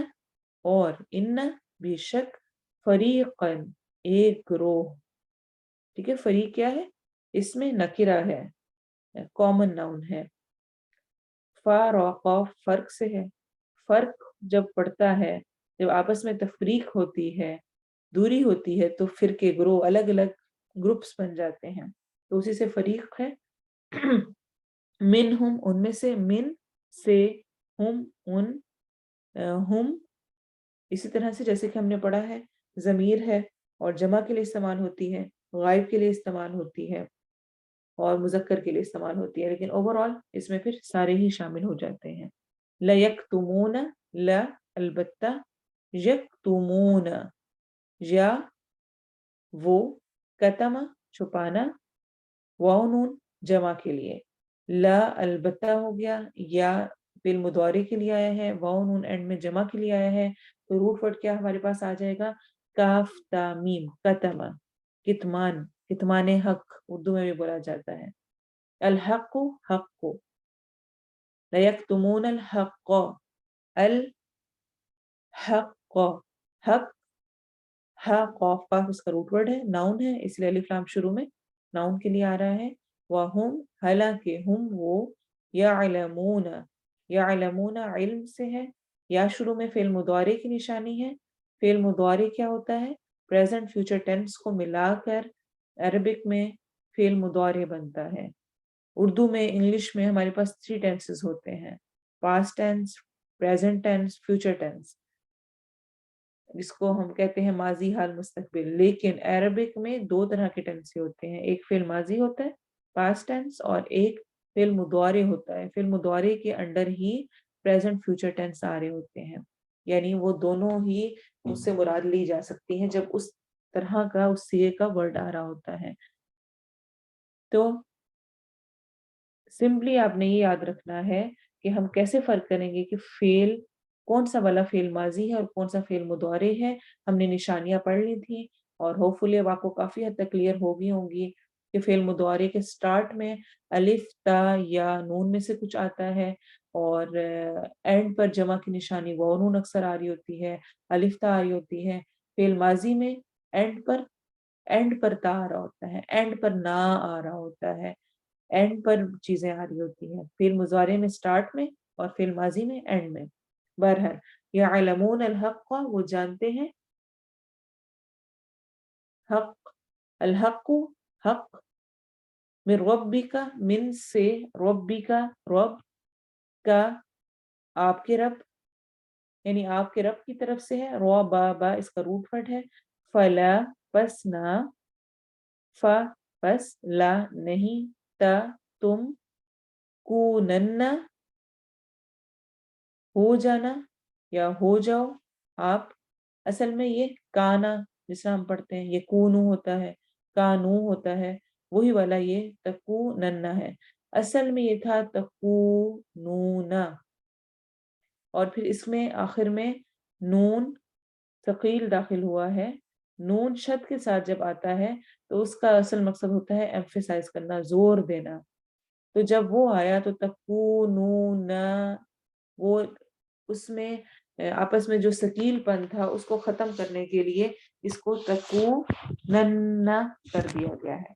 اور ان بے شک، فریقاً ایک گروہ، ٹھیک ہے، فریق کیا ہے؟ اس میں نکرہ ہے، کامن ناؤن ہے، فارق فرق سے ہے، فرق جب پڑتا ہے، جب آپس میں تفریق ہوتی ہے، دوری ہوتی ہے، تو فرقے گروہ الگ الگ گروپس بن جاتے ہیں، تو اسی سے فریق ہے، منہم ان میں سے، من سے، ہم ان، ہم اسی طرح سے جیسے کہ ہم نے پڑھا ہے ضمیر ہے اور جمع کے لیے استعمال ہوتی ہے، غائب کے لیے استعمال ہوتی ہے اور مذکر کے لیے استعمال ہوتی ہے، لیکن اوور آل اس میں پھر سارے ہی شامل ہو جاتے ہیں، لَيَكْتُمُونَ لا البتہ، یکتمون یا وہ، کتم چھپانا، واو نون جمع کے لیے، لا البتہ ہو گیا، یا فعل مضارع کے لیے آیا ہے، واو نون اینڈ میں جمع کے لیے آیا ہے، تو روٹ ورڈ کیا ہمارے پاس آ جائے گا، کاف تا میم، کتم، کتمان، کتمان حق اردو میں بھی بولا جاتا ہے، الحق حق کو، لیکتمون الحق، الحق حق، ہا قاف قاف اس کا روٹ ورڈ ہے، ناؤن ہے اس لیے الف لام شروع میں ناؤن کے لیے آ رہا ہے، وَهُمْ حالانکہ ہم وہ، یعلمون یعلمون علم سے ہے، یا شروع میں فعل مضارع کی نشانی ہے، فعل مضارع کیا ہوتا ہے؟ پریزنٹ فیوچر ٹینس کو ملا کر عربک میں فعل مضارع بنتا ہے، اردو میں انگلش میں ہمارے پاس 3 ٹینسز ہوتے ہیں، past tense, present tense, future tennis, جس کو ہم کہتے ہیں ماضی حال مستقبل، لیکن عربک میں دو طرح کے ٹینس ہوتے ہیں، ایک فعل ماضی ہوتا ہے پاسٹ ٹینس اور ایک فعل مضارع ہوتا ہے. فعل مضارع کے انڈر ہی پریزنٹ فیوچر ٹینس آ رہے ہوتے ہیں، یعنی وہ دونوں ہی اس سے مراد لی جا سکتی ہیں جب اس طرح کا اس سیغے کا ورڈ آ رہا ہوتا ہے. تو سمپلی آپ نے یہ یاد رکھنا ہے کہ ہم کیسے فرق کریں گے کہ فعل کون سا والا فعل ماضی ہے اور کون سا فعل مضارع ہے. ہم نے نشانیاں پڑھ لی تھیں اور ہوپ فلی اب آپ کو کافی حد تک کلیئر ہوں گی کہ فعل مضارع کے سٹارٹ میں الف تا یا نون میں سے کچھ آتا ہے، اور اینڈ پر جمع کی نشانی واو نون اکثر آ رہی ہوتی ہے، الف تا آ رہی ہوتی ہے. فعل ماضی میں اینڈ پر تا آ رہا ہوتا ہے، اینڈ پر نا آ رہا ہوتا ہے، اینڈ پر چیزیں آ رہی ہوتی ہیں. فعل مضارع میں سٹارٹ میں اور فعل ماضی میں اینڈ میں. بہرحال یعلمون الحق، وہ جانتے ہیں حق. الحق حق، من ربک، من سے، ربک رب کا، آپ کے رب، یعنی آپ کے رب کی طرف سے ہے. رو با با اس کا روٹ ورڈ ہے. فلا پس نہ، ف پس لا نہیں، تا تم، کونن ہو جانا یا ہو جاؤ آپ. اصل میں یہ کانا جس طرح ہم پڑھتے ہیں یہ کونو ہوتا ہے، کانو ہوتا ہے، وہی والا یہ تکونن ہے. اصل میں یہ تھا تکونونا، اور پھر اس میں آخر میں نون ثقیل داخل ہوا ہے. نون شد کے ساتھ جب آتا ہے تو اس کا اصل مقصد ہوتا ہے ایمفیسائز کرنا، زور دینا. تو جب وہ آیا تو تکونون، وہ اس میں آپس میں جو ثقیل پن تھا اس کو ختم کرنے کے لیے اس کو تکونن کر دیا گیا ہے.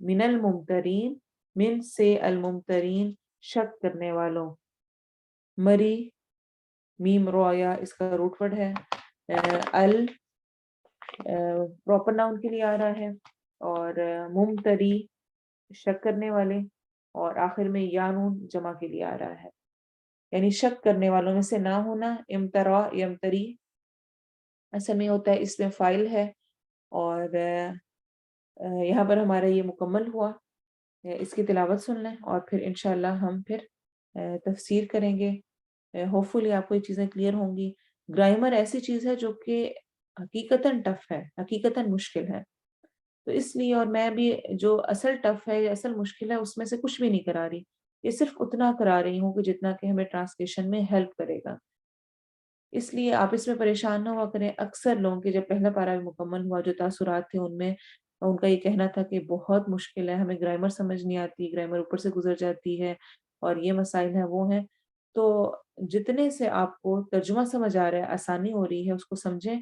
من الممترین، من سے، الممترین شک کرنے والوں. مری میم رویا اس کا روٹ ورڈ ہے. ال پراپر ناؤن کے لیے آ رہا ہے، اور ممتری شک کرنے والے، اور آخر میں یا نون جمع کے لیے آ رہا ہے، یعنی شک کرنے والوں میں سے نہ ہونا. امترا یمتری اصل میں ہوتا ہے اس میں فائل ہے، اور یہاں پر ہمارا یہ مکمل ہوا. اس کی تلاوت سن لیں اور پھر انشاءاللہ ہم پھر تفسیر کریں گے. ہوپ فلی آپ کو یہ چیزیں کلیئر ہوں گی. گرامر ایسی چیز ہے جو کہ حقیقتاً ٹف ہے، حقیقتاً مشکل ہے. تو اس لیے اور میں بھی جو اصل ٹف ہے یا اصل مشکل ہے اس میں سے کچھ بھی نہیں کرا رہی، یہ صرف اتنا کرا رہی ہوں کہ جتنا کہ ہمیں ٹرانسلیشن میں ہیلپ کرے گا. اس لیے آپ اس میں پریشان نہ ہوا کریں. اکثر لوگوں کے جب پہلا پارہ بھی مکمل ہوا جو تاثرات تھے ان میں ان کا یہ کہنا تھا کہ بہت مشکل ہے، ہمیں گرامر سمجھ نہیں آتی، گرامر اوپر سے گزر جاتی ہے، اور یہ مسائل ہیں وہ ہیں. تو جتنے سے آپ کو ترجمہ سمجھ آ رہا ہے، آسانی ہو رہی ہے، اس کو سمجھیں.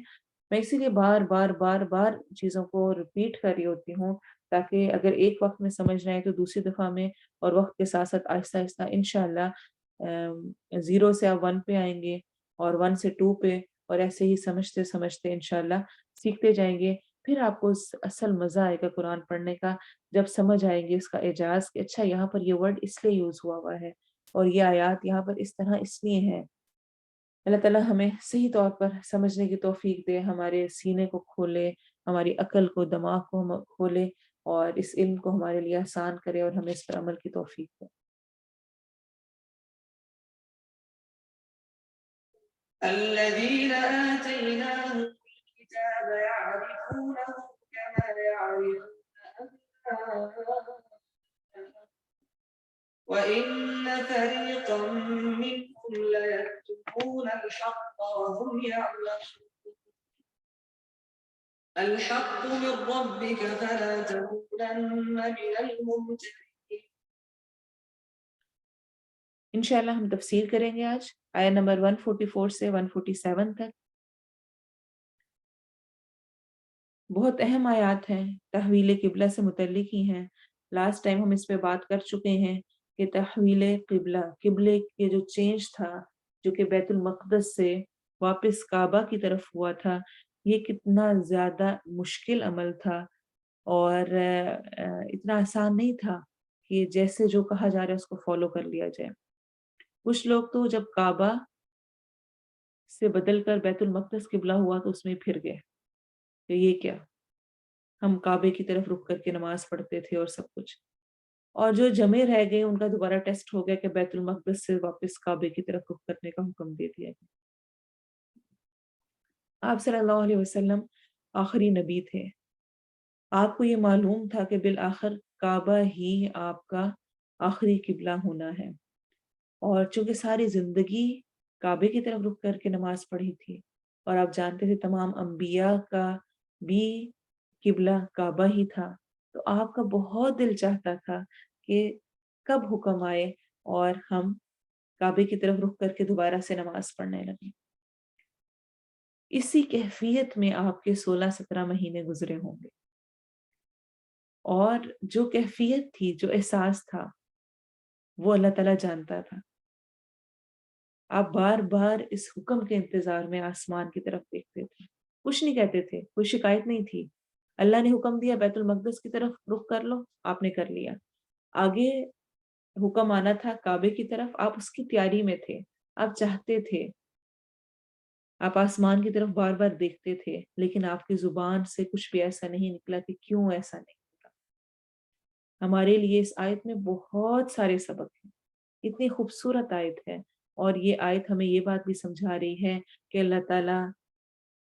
میں اسی لیے بار بار بار بار چیزوں کو ریپیٹ کر رہی ہوتی ہوں تاکہ اگر ایک وقت میں سمجھ نہ آئے تو دوسری دفعہ میں اور وقت کے ساتھ ساتھ آہستہ آہستہ انشاءاللہ 0 سے آپ 1 پہ آئیں گے اور 1 سے 2 پہ، اور ایسے ہی سمجھتے سمجھتے انشاءاللہ سیکھتے جائیں گے. پھر آپ کو اصل مزہ آئے گا قرآن پڑھنے کا جب سمجھ آئیں گے اس کا اعجاز کہ اچھا یہاں پر یہ ورڈ اس لیے یوز ہوا ہے اور یہ آیات یہاں پر اس طرح اس لیے ہیں. اللہ تعالیٰ ہمیں صحیح طور پر سمجھنے کی توفیق دے، ہمارے سینے کو کھولے، ہماری عقل کو، دماغ کو ہم کھولے، اور اس علم کو ہمارے لیے آسان کرے اور ہمیں اس پر عمل کی توفیق دے. الذين آتيناهم الكتاب يعرفونه كما يعرفون أبناءهم وإن فريقا منهم ليكتمون الحق وهم يعلمون. الحق من ربك فلا تكونن من الممترين. انشاءاللہ ہم تفسیر کریں گے آج آیہ نمبر 144 سے 147 تک. بہت اہم آیات ہیں، تحویل قبلہ سے متعلق ہی ہیں. لاسٹ ٹائم ہم اس پہ بات کر چکے ہیں کہ تحویل قبلہ، قبلے کے جو چینج تھا جو کہ بیت المقدس سے واپس کعبہ کی طرف ہوا تھا، یہ کتنا زیادہ مشکل عمل تھا اور اتنا آسان نہیں تھا کہ جیسے جو کہا جا رہا ہے اس کو فالو کر لیا جائے. کچھ لوگ تو جب کعبہ سے بدل کر بیت المقدس قبلہ ہوا تو اس میں پھر گئے کہ یہ کیا، ہم کعبے کی طرف رخ کر کے نماز پڑھتے تھے اور سب کچھ. اور جو جمے رہ گئے ان کا دوبارہ ٹیسٹ ہو گیا کہ بیت المقدس سے واپس کعبے کی طرف رخ کرنے کا حکم دے دیا گیا. آپ صلی اللہ علیہ وسلم آخری نبی تھے. آپ کو یہ معلوم تھا کہ بالآخر کعبہ ہی آپ کا آخری قبلہ ہونا ہے، اور چونکہ ساری زندگی کعبے کی طرف رخ کر کے نماز پڑھی تھی، اور آپ جانتے تھے تمام انبیاء کا بھی قبلہ کعبہ ہی تھا، تو آپ کا بہت دل چاہتا تھا کہ کب حکم آئے اور ہم کعبے کی طرف رخ کر کے دوبارہ سے نماز پڑھنے لگے. اسی کیفیت میں آپ کے 16-17 مہینے گزرے ہوں گے، اور جو کیفیت تھی، جو احساس تھا، وہ اللہ تعالیٰ جانتا تھا. آپ بار بار اس حکم کے انتظار میں آسمان کی طرف دیکھتے تھے، کچھ نہیں کہتے تھے، کوئی شکایت نہیں تھی. اللہ نے حکم دیا بیت المقدس کی طرف رخ کر لو، آپ نے کر لیا. آگے حکم آنا تھا کعبے کی طرف، آپ اس کی تیاری میں تھے، آپ چاہتے تھے، آپ آسمان کی طرف بار بار دیکھتے تھے، لیکن آپ کی زبان سے کچھ بھی ایسا نہیں نکلا کہ کیوں ایسا نہیں ہوتا. ہمارے لیے اس آیت میں بہت سارے سبق ہیں، اتنی خوبصورت آیت ہے، اور یہ آیت ہمیں یہ بات بھی سمجھا رہی ہے کہ اللہ تعالیٰ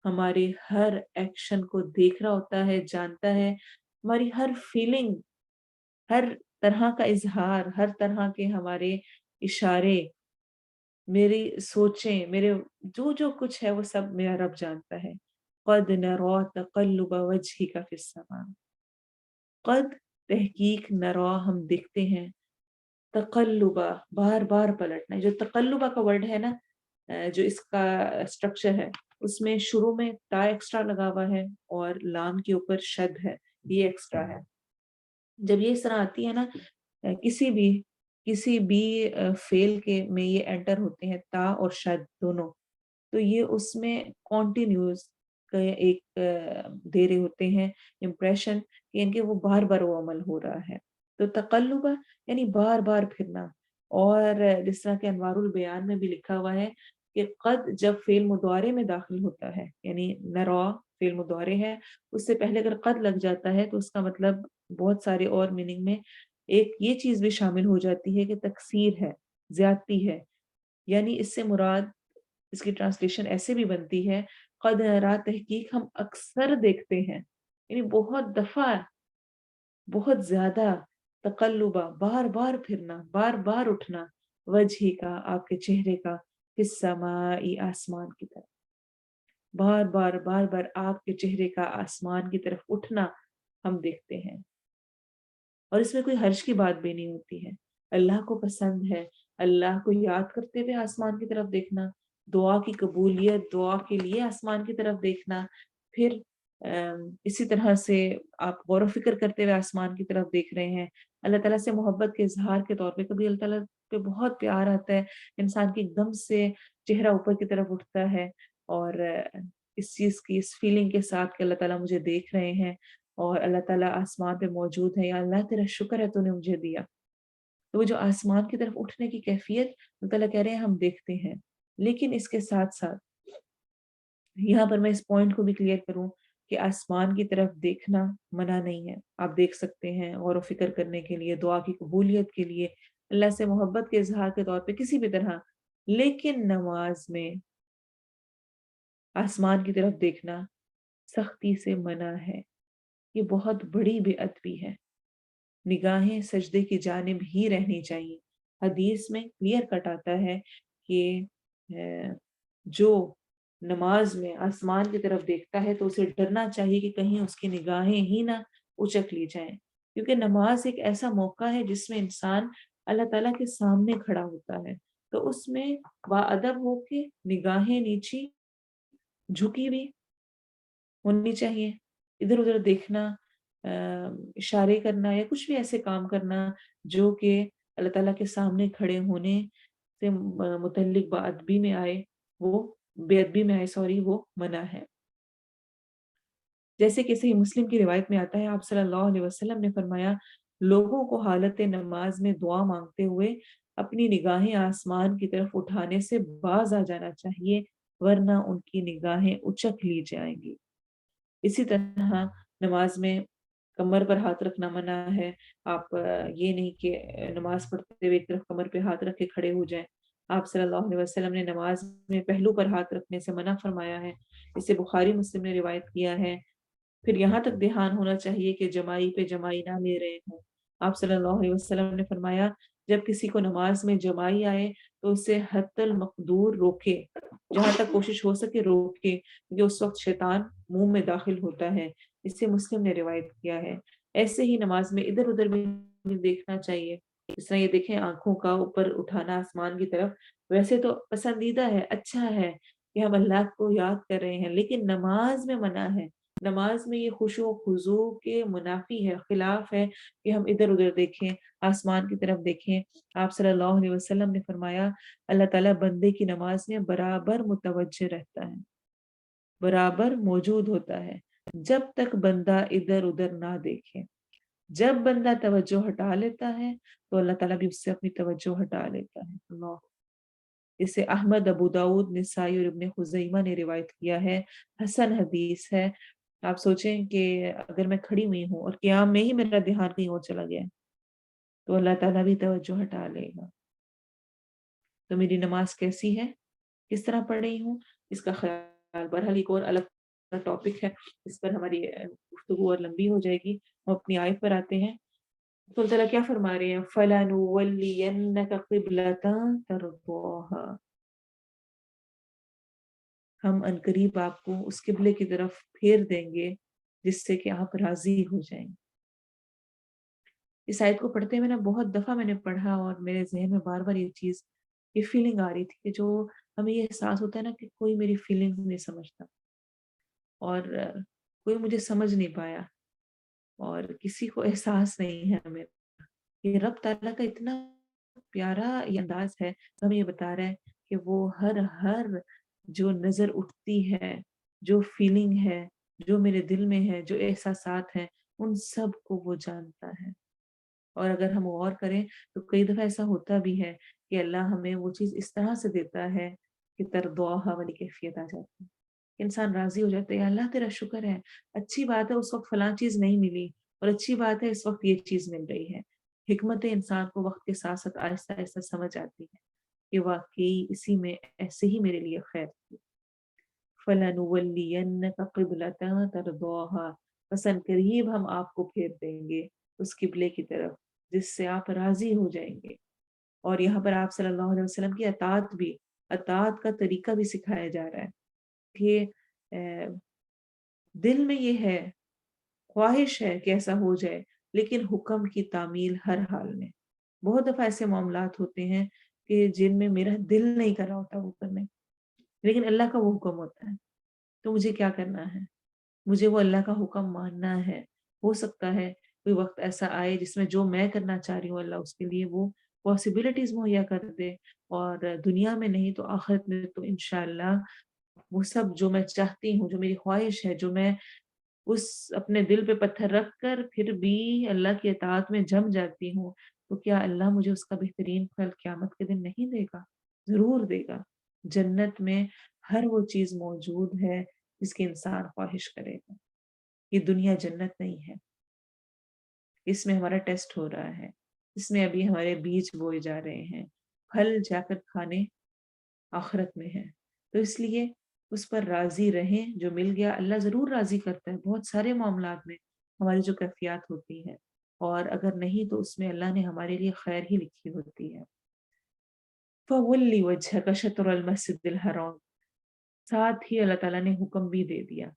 ہمارے ہر ایکشن کو دیکھ رہا ہوتا ہے، جانتا ہے، ہماری ہر فیلنگ، ہر طرح کا اظہار، ہر طرح کے ہمارے اشارے، میری سوچیں، میرے جو جو کچھ ہے وہ سب میرا رب جانتا ہے. قد نرا تقلب وجهك في السماء. قد تحقیق نرا ہم دیکھتے ہیں، تقلبہ بار بار پلٹنا ہے. جو تقلبہ کا ورڈ ہے نا، جو اس کا اسٹرکچر ہے، اس میں شروع میں تا ایکسٹرا لگا ہوا ہے اور لام کے اوپر شد ہے، یہ ایکسٹرا ہے. جب یہ اس طرح آتی ہے نا، کسی بھی فیل کے میں یہ انٹر ہوتے ہیں تا اور شد دونوں، تو یہ اس میں کانٹینیوس کا ایک دے رہے ہوتے ہیں امپریشن کہ ان کے وہ بار بار وہ عمل ہو رہا ہے. تو تقلبہ یعنی بار بار پھرنا. اور جس طرح کہ انوار البیان میں بھی لکھا ہوا ہے کہ قد جب فعل مضارع میں داخل ہوتا ہے، یعنی نرا فعل مضارع ہے، اس سے پہلے اگر قد لگ جاتا ہے تو اس کا مطلب بہت سارے اور میننگ میں ایک یہ چیز بھی شامل ہو جاتی ہے کہ تکثیر ہے، زیادتی ہے. یعنی اس سے مراد، اس کی ٹرانسلیشن ایسے بھی بنتی ہے، قد نرا تحقیق ہم اکثر دیکھتے ہیں، یعنی بہت دفعہ، بہت زیادہ. تقلبہ بار بار پھرنا، بار بار اٹھنا، وجہ کا آپ کے چہرے کا، فی السماء آسمان کی طرف، بار بار بار بار آپ کے چہرے کا آسمان کی طرف اٹھنا ہم دیکھتے ہیں. اور اس میں کوئی حرج کی بات بھی نہیں ہوتی ہے. اللہ کو پسند ہے اللہ کو یاد کرتے ہوئے آسمان کی طرف دیکھنا، دعا کی قبولیت، دعا کے لیے آسمان کی طرف دیکھنا. پھر اسی طرح سے آپ غور و فکر کرتے ہوئے آسمان کی طرف دیکھ رہے ہیں. اللہ تعالیٰ سے محبت کے اظہار کے طور پہ کبھی اللہ تعالیٰ پہ بہت پیار آتا ہے، انسان کی ایک دم سے چہرہ اوپر کی طرف اٹھتا ہے، اور اس چیز کی، اس فیلنگ کے ساتھ کہ اللہ تعالیٰ مجھے دیکھ رہے ہیں اور اللہ تعالیٰ آسمان پہ موجود ہے، یا اللہ تیرا شکر ہے تو نے مجھے دیا. تو وہ جو آسمان کی طرف اٹھنے کی کیفیت اللہ تعالیٰ کہہ رہے ہیں ہم دیکھتے ہیں. لیکن اس کے ساتھ ساتھ یہاں پر میں اس پوائنٹ کو بھی کلیئر کروں کہ آسمان کی طرف دیکھنا منع نہیں ہے. آپ دیکھ سکتے ہیں غور و فکر کرنے کے لیے، دعا کی قبولیت کے لیے، اللہ سے محبت کے اظہار کے طور پہ کسی بھی طرح. لیکن نماز میں آسمان کی طرف دیکھنا سختی سے منع ہے. یہ بہت بڑی بے ادبی ہے. نگاہیں سجدے کی جانب ہی رہنی چاہیے. حدیث میں کلیئر کٹ آتا ہے کہ جو نماز میں آسمان کی طرف دیکھتا ہے تو اسے ڈرنا چاہیے کہ کہیں اس کی نگاہیں ہی نہ اچک لی جائیں، کیونکہ نماز ایک ایسا موقع ہے جس میں انسان اللہ تعالیٰ کے سامنے کھڑا ہوتا ہے. تو اس میں باادب ہو کے نگاہیں نیچی جھکی بھی ہونی چاہیے. ادھر ادھر دیکھنا، اشارے کرنا یا کچھ بھی ایسے کام کرنا جو کہ اللہ تعالیٰ کے سامنے کھڑے ہونے سے متعلق بے ادبی میں آئے، وہ منع ہے. جیسے کہ صحیح مسلم کی روایت میں آتا ہے، آپ صلی اللہ علیہ وسلم نے فرمایا، لوگوں کو حالت نماز میں دعا مانگتے ہوئے اپنی نگاہیں آسمان کی طرف اٹھانے سے باز آ جانا چاہیے، ورنہ ان کی نگاہیں اچک لی جائیں گی۔ اسی طرح نماز میں کمر پر ہاتھ رکھنا منع ہے۔ آپ یہ نہیں کہ نماز پڑھتے ہوئے ایک طرف کمر پہ ہاتھ رکھ کے کھڑے ہو جائیں۔ آپ صلی اللہ علیہ وسلم نے نماز میں پہلو پر ہاتھ رکھنے سے منع فرمایا ہے، اسے بخاری مسلم نے روایت کیا ہے۔ پھر یہاں تک دھیان ہونا چاہیے کہ جمائی پہ جمائی نہ لے رہے ہوں۔ آپ صلی اللہ علیہ وسلم نے فرمایا جب کسی کو نماز میں جمائی آئے تو اسے حتی المقدور روکے، جہاں تک کوشش ہو سکے روکے، کیونکہ اس وقت شیطان منہ میں داخل ہوتا ہے۔ اسے مسلم نے روایت کیا ہے۔ ایسے ہی نماز میں ادھر ادھر بھی دیکھنا چاہیے، اس طرح یہ دیکھیں آنکھوں کا اوپر اٹھانا آسمان کی طرف، ویسے تو پسندیدہ ہے، اچھا ہے کہ ہم اللہ کو یاد کر رہے ہیں، لیکن نماز میں منع ہے۔ نماز میں یہ خشوع و خضوع کے منافی ہے، خلاف ہے کہ ہم ادھر ادھر دیکھیں، آسمان کی طرف دیکھیں۔ آپ صلی اللہ علیہ وسلم نے فرمایا اللہ تعالیٰ بندے کی نماز میں برابر متوجہ رہتا ہے، برابر موجود ہوتا ہے، جب تک بندہ ادھر ادھر نہ دیکھے۔ جب بندہ توجہ ہٹا لیتا ہے تو اللہ تعالیٰ بھی اس سے اپنی توجہ ہٹا لیتا ہے۔ اللہ، اسے احمد، ابو داؤد، نسائی اور ابن خزیمہ نے روایت کیا ہے، حسن حدیث ہے۔ آپ سوچیں کہ اگر میں کھڑی ہوئی ہوں اور قیام میں ہی میرا دھیان کہیں اور چلا گیا تو اللہ تعالیٰ بھی توجہ ہٹا لے گا۔ تو میری نماز کیسی ہے، کس طرح پڑھ رہی ہوں، اس کا خیال، بہرحال ایک اور الگ ٹاپک ہے، اس پر ہماری گفتگو اور لمبی ہو جائے گی۔ ہم اپنی آیت پر آتے ہیں تو اللہ تعالیٰ کیا فرما رہے ہیں، فَلَنُوَلِّيَنَّكَ قِبْلَةً تَرْضَاهَا، ہم عنقریب آپ کو اس قبلے کی طرف پھیر دیں گے جس سے کہ آپ راضی ہو جائیں۔ اس آیت کو پڑھتے ہوئے نا بہت دفعہ میں نے پڑھا اور میرے ذہن میں بار بار یہ چیز، یہ فیلنگ آ رہی تھی کہ جو ہمیں یہ احساس ہوتا ہے نا کہ کوئی میری فیلنگ نہیں سمجھتا اور کوئی مجھے سمجھ نہیں پایا اور کسی کو احساس نہیں ہے ہمیں۔ یہ رب تعالیٰ کا اتنا پیارا یہ انداز ہے، ہمیں یہ بتا رہا ہے کہ وہ ہر جو نظر اٹھتی ہے، جو فیلنگ ہے، جو میرے دل میں ہے، جو احساسات ہیں، ان سب کو وہ جانتا ہے۔ اور اگر ہم غور کریں تو کئی دفعہ ایسا ہوتا بھی ہے کہ اللہ ہمیں وہ چیز اس طرح سے دیتا ہے کہ ترضاہا والی کیفیت آ جاتی ہے، انسان راضی ہو جاتا ہے، یا اللہ تیرا شکر ہے، اچھی بات ہے اس وقت فلاں چیز نہیں ملی اور اچھی بات ہے اس وقت یہ چیز مل رہی ہے۔ حکمت انسان کو وقت کے ساتھ ساتھ آہستہ آہستہ سمجھ آتی ہے کہ واقعی اسی میں ایسے ہی میرے لیے خیر تھی۔ فَلَنُوَلِّيَنَّكَ قِبْلَةً تَرْضَاهَا، پسند قریب ہم آپ کو پھیر دیں گے اس قبلے کی طرف جس سے آپ راضی ہو جائیں گے۔ اور یہاں پر آپ صلی اللہ علیہ وسلم کی اطاعت کا طریقہ بھی سکھایا جا رہا ہے کہ دل میں یہ ہے، خواہش ہے کہ ایسا ہو جائے، لیکن حکم کی تعمیل ہر حال میں۔ بہت دفعہ ایسے معاملات ہوتے ہیں کہ جن میں میرا دل نہیں کر رہا ہوتا وہ کرنے، لیکن اللہ کا وہ حکم ہوتا ہے، تو مجھے کیا کرنا ہے، مجھے وہ اللہ کا حکم ماننا ہے۔ ہو سکتا ہے کوئی وقت ایسا آئے جس میں جو میں کرنا چاہ رہی ہوں اللہ اس کے لیے وہ پاسبلٹیز مہیا کر دے، اور دنیا میں نہیں تو آخرت میں تو انشاءاللہ وہ سب جو میں چاہتی ہوں، جو میری خواہش ہے، جو میں اس اپنے دل پہ پتھر رکھ کر پھر بھی اللہ کی اطاعت میں جم جاتی ہوں، تو کیا اللہ مجھے اس کا بہترین پھل قیامت کے دن نہیں دے گا؟ ضرور دے گا۔ جنت میں ہر وہ چیز موجود ہے جس کی انسان خواہش کرے گا۔ یہ دنیا جنت نہیں ہے، اس میں ہمارا ٹیسٹ ہو رہا ہے، اس میں ابھی ہمارے بیج بوئے جا رہے ہیں، پھل جا کر کھانے آخرت میں ہے۔ تو اس لیے اس پر راضی رہیں، جو مل گیا اللہ ضرور راضی کرتا ہے بہت سارے معاملات میں ہماری جو کیفیات ہوتی ہیں، اور اگر نہیں تو اس میں اللہ نے ہمارے لیے خیر ہی لکھی ہوتی ہے۔ فَوَلِّ وَجْهَكَ شَطْرَ الْمَسْجِدِ الْحَرَامِ، ساتھ ہی اللہ تعالیٰ نے حکم بھی دے دیا۔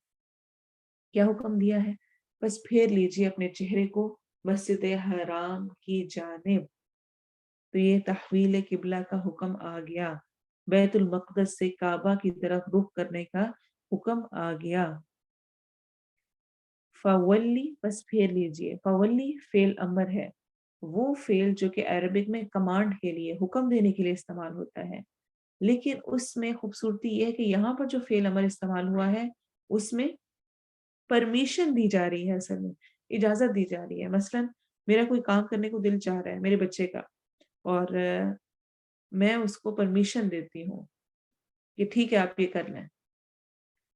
کیا حکم دیا ہے؟ بس پھیر لیجئے اپنے چہرے کو مسجد حرام کی جانب۔ تو یہ تحویل قبلہ کا حکم آ گیا، بیت المقدس سے کعبہ کی طرف رخ کرنے کا حکم آ گیا۔ فولی، بس پھیر لیجئے، فولی فعل امر ہے، وہ فعل جو کہ عربک میں کمانڈ کے لیے، حکم دینے کے لیے استعمال ہوتا ہے، لیکن اس میں خوبصورتی یہ ہے کہ یہاں پر جو فعل امر استعمال ہوا ہے اس میں پرمیشن دی جا رہی ہے، اصل میں اجازت دی جا رہی ہے۔ مثلا میرا کوئی کام کرنے کو دل چاہ رہا ہے میرے بچے کا، اور میں اس کو پرمیشن دیتی ہوں کہ ٹھیک ہے آپ یہ کر لیں،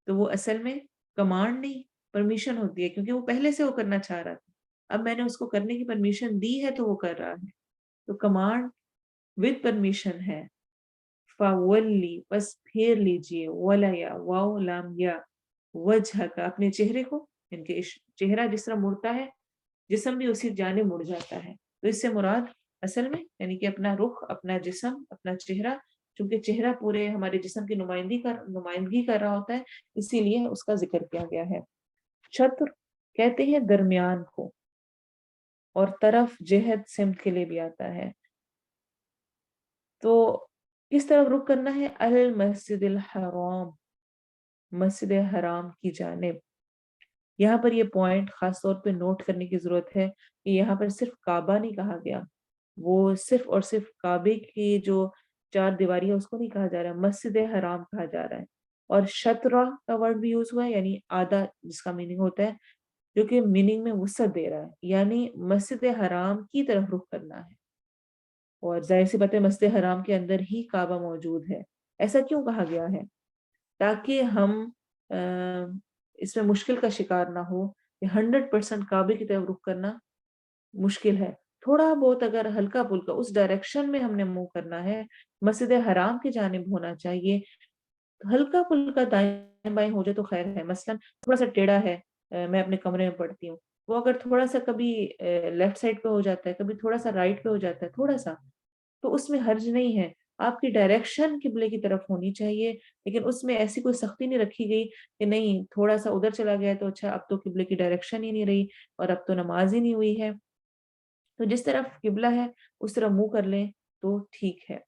تو وہ اصل میں کمانڈ نہیں، پرمیشن ہوتی ہے، کیونکہ وہ پہلے سے وہ کرنا چاہ رہا تھا، اب میں نے اس کو کرنے کی پرمیشن دی ہے تو وہ کر رہا ہے، تو کمانڈ ود پرمیشن ہے۔ فولی، بس پھیر لیجئے، وَلَیا، واو لام یا، وجہ کا، اپنے چہرے کو، ان کے چہرہ جس طرح مڑتا ہے جسم بھی اسی جانب مڑ جاتا ہے، تو اس سے مراد اصل میں یعنی کہ اپنا رخ، اپنا جسم، اپنا چہرہ، چونکہ چہرہ پورے ہمارے جسم کی نمائندگی کر رہا ہوتا ہے، اسی لیے اس کا ذکر کیا گیا ہے۔ شطر کہتے ہیں درمیان کو، اور طرف، جہت، سمت کے لیے بھی آتا ہے۔ تو کس طرف رخ کرنا ہے؟ المسجد الحرام، مسجد حرام کی جانب۔ یہاں پر یہ پوائنٹ خاص طور پہ نوٹ کرنے کی ضرورت ہے کہ یہاں پر صرف کعبہ نہیں کہا گیا، وہ صرف اور صرف کعبے کی جو چار دیواری ہے اس کو نہیں کہا جا رہا، مسجد حرام کہا جا رہا ہے۔ اور شطرہ کا ورڈ بھی یوز ہوا ہے، یعنی آدھا، جس کا میننگ ہوتا ہے، جو کہ میننگ میں وسعت دے رہا ہے، یعنی مسجد حرام کی طرف رخ کرنا ہے۔ اور ظاہر سی بات ہے مسجد حرام کے اندر ہی کعبہ موجود ہے۔ ایسا کیوں کہا گیا ہے؟ تاکہ ہم اس میں مشکل کا شکار نہ ہو کہ 100% کعبے کی طرف رخ کرنا مشکل ہے، تھوڑا بہت اگر ہلکا پھلکا اس ڈائریکشن میں ہم نے منہ کرنا ہے، مسجد حرام کی جانب ہونا چاہیے، ہلکا پھلکا دائیں بائیں ہو جائے تو خیر ہے۔ مثلا تھوڑا سا ٹیڑھا ہے، میں اپنے کمرے میں پڑھتی ہوں، وہ اگر تھوڑا سا کبھی لیفٹ سائڈ پہ ہو جاتا ہے، کبھی تھوڑا سا رائٹ پہ ہو جاتا ہے، تھوڑا سا، تو اس میں حرج نہیں ہے، آپ کی ڈائریکشن قبلے کی طرف ہونی چاہیے، لیکن اس میں ایسی کوئی سختی نہیں رکھی گئی کہ نہیں تھوڑا سا ادھر چلا گیا تو اچھا اب تو قبلے کی ڈائریکشن ہی نہیں رہی اور اب تو نماز ہی نہیں ہوئی ہے۔ تو جس طرف قبلہ ہے اس طرف منہ کر لیں تو ٹھیک ہے۔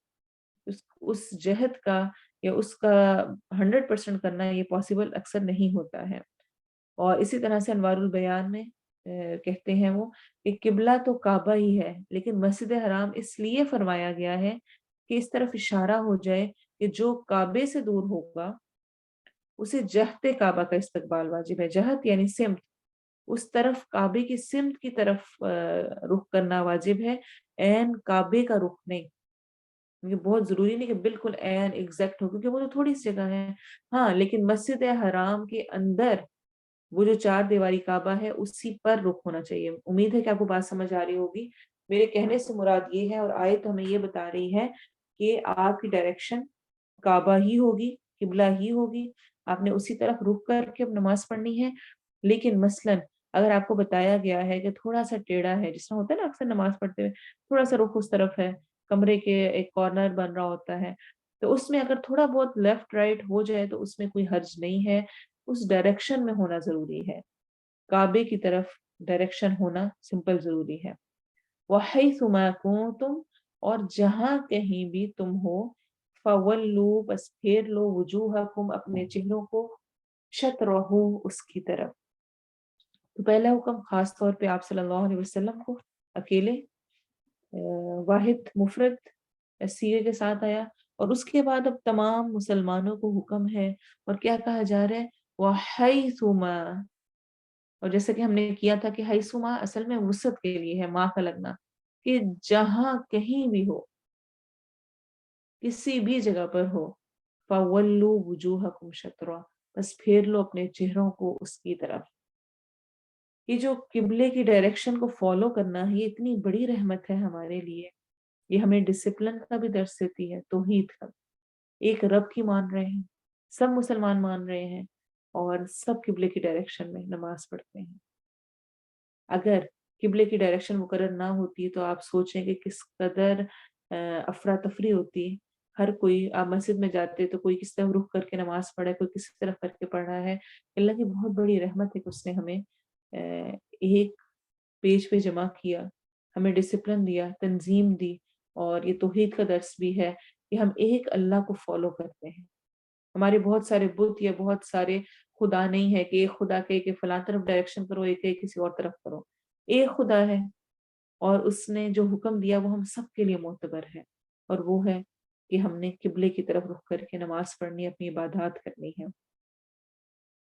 اس جہت کا یا اس کا 100% کرنا یہ پاسبل اکثر نہیں ہوتا ہے۔ اور اسی طرح سے انوار البیان میں کہتے ہیں وہ کہ قبلہ تو کعبہ ہی ہے، لیکن مسجد حرام اس لیے فرمایا گیا ہے کہ اس طرف اشارہ ہو جائے کہ جو کعبے سے دور ہوگا اسے جہت کعبہ کا استقبال واجب ہے۔ جہت یعنی سمت، اس طرف کعبے کی سمت کی طرف رخ کرنا واجب ہے، عین کعبے کا رخ نہیں۔ یہ بہت ضروری نہیں کہ بالکل عین ایگزیکٹ ہو، کیونکہ وہ تو تھوڑی سی جگہ ہے، ہاں لیکن مسجد حرام کے اندر وہ جو چار دیواری کعبہ ہے اسی پر رخ ہونا چاہیے۔ امید ہے کہ آپ کو بات سمجھ آ رہی ہوگی۔ میرے کہنے سے مراد یہ ہے، اور آیت ہمیں یہ بتا رہی ہے کہ آپ کی ڈائریکشن کعبہ ہی ہوگی، قبلہ ہی ہوگی، آپ نے اسی طرف رخ کر کے نماز پڑھنی ہے۔ لیکن مثلاً اگر آپ کو بتایا گیا ہے کہ تھوڑا سا ٹیڑھا ہے، جس میں ہوتا ہے نا اکثر نماز پڑھتے ہوئے تھوڑا سا رخ اس طرف ہے، کمرے کے ایک کارنر بن رہا ہوتا ہے، تو اس میں اگر تھوڑا بہت لیفٹ رائٹ ہو جائے تو اس میں کوئی حرج نہیں ہے، اس ڈائریکشن میں ہونا ضروری ہے، کعبے کی طرف ڈائریکشن ہونا سمپل ضروری ہے۔ وَحَيْثُ مَا كُنتُمْ، اور جہاں کہیں بھی تم ہو، فَوَلُّوا، بس پھیر لو، وجوہکم، اپنے چہروں کو، شطرہ، اس کی طرف۔ تو پہلا حکم خاص طور پہ آپ صلی اللہ علیہ وسلم کو اکیلے واحد مفرد سیغے کے ساتھ آیا، اور اس کے بعد اب تمام مسلمانوں کو حکم ہے، اور کیا کہا جا رہا ہے؟ وَحَيْثُ مَا، اور جیسا کہ ہم نے کیا تھا کہ حیث ما اصل میں وسعت کے لیے ہے، ماں کا لگنا، کہ جہاں کہیں بھی ہو، کسی بھی جگہ پر ہو، فَوَلُّوا وُجُوهَكُمْ شَطْرًا، بس پھیر لو اپنے چہروں کو اس کی طرف۔ یہ جو قبلے کی ڈائریکشن کو فالو کرنا ہے، یہ اتنی بڑی رحمت ہے ہمارے لیے، یہ ہمیں ڈسپلن کا بھی درس دیتی ہے، توحید کا۔ ایک رب کی مان رہے ہیں، سب مسلمان مان رہے ہیں، اور سب قبلے کی ڈائریکشن میں نماز پڑھتے ہیں۔ اگر قبلے کی ڈائریکشن مقرر نہ ہوتی تو آپ سوچیں کہ کس قدر افراتفری ہوتی۔ ہر کوئی، آپ مسجد میں جاتے تو کوئی کس طرف رخ کر کے نماز پڑھا ہے، کوئی کس طرف کر کے پڑھ رہا ہے۔ اللہ کی بہت بڑی رحمت ہے کہ اس نے ہمیں ایک پیج پہ جمع کیا، ہمیں ڈسپلن دیا، تنظیم دی، اور یہ توحید کا درس بھی ہے کہ ہم ایک اللہ کو فالو کرتے ہیں۔ ہمارے بہت سارے بت یا بہت سارے خدا نہیں ہے کہ ایک خدا کہے کہ فلاں طرف ڈائریکشن کرو، ایک کسی اور طرف کرو۔ ایک خدا ہے، اور اس نے جو حکم دیا وہ ہم سب کے لیے معتبر ہے، اور وہ ہے کہ ہم نے قبلے کی طرف رخ کر کے نماز پڑھنی، اپنی عبادات کرنی ہے۔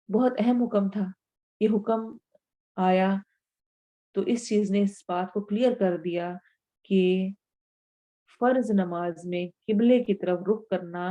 بہت اہم حکم تھا، یہ حکم آیا تو اس چیز نے اس بات کو کلیئر کر دیا کہ فرض نماز میں قبلے کی طرف رخ کرنا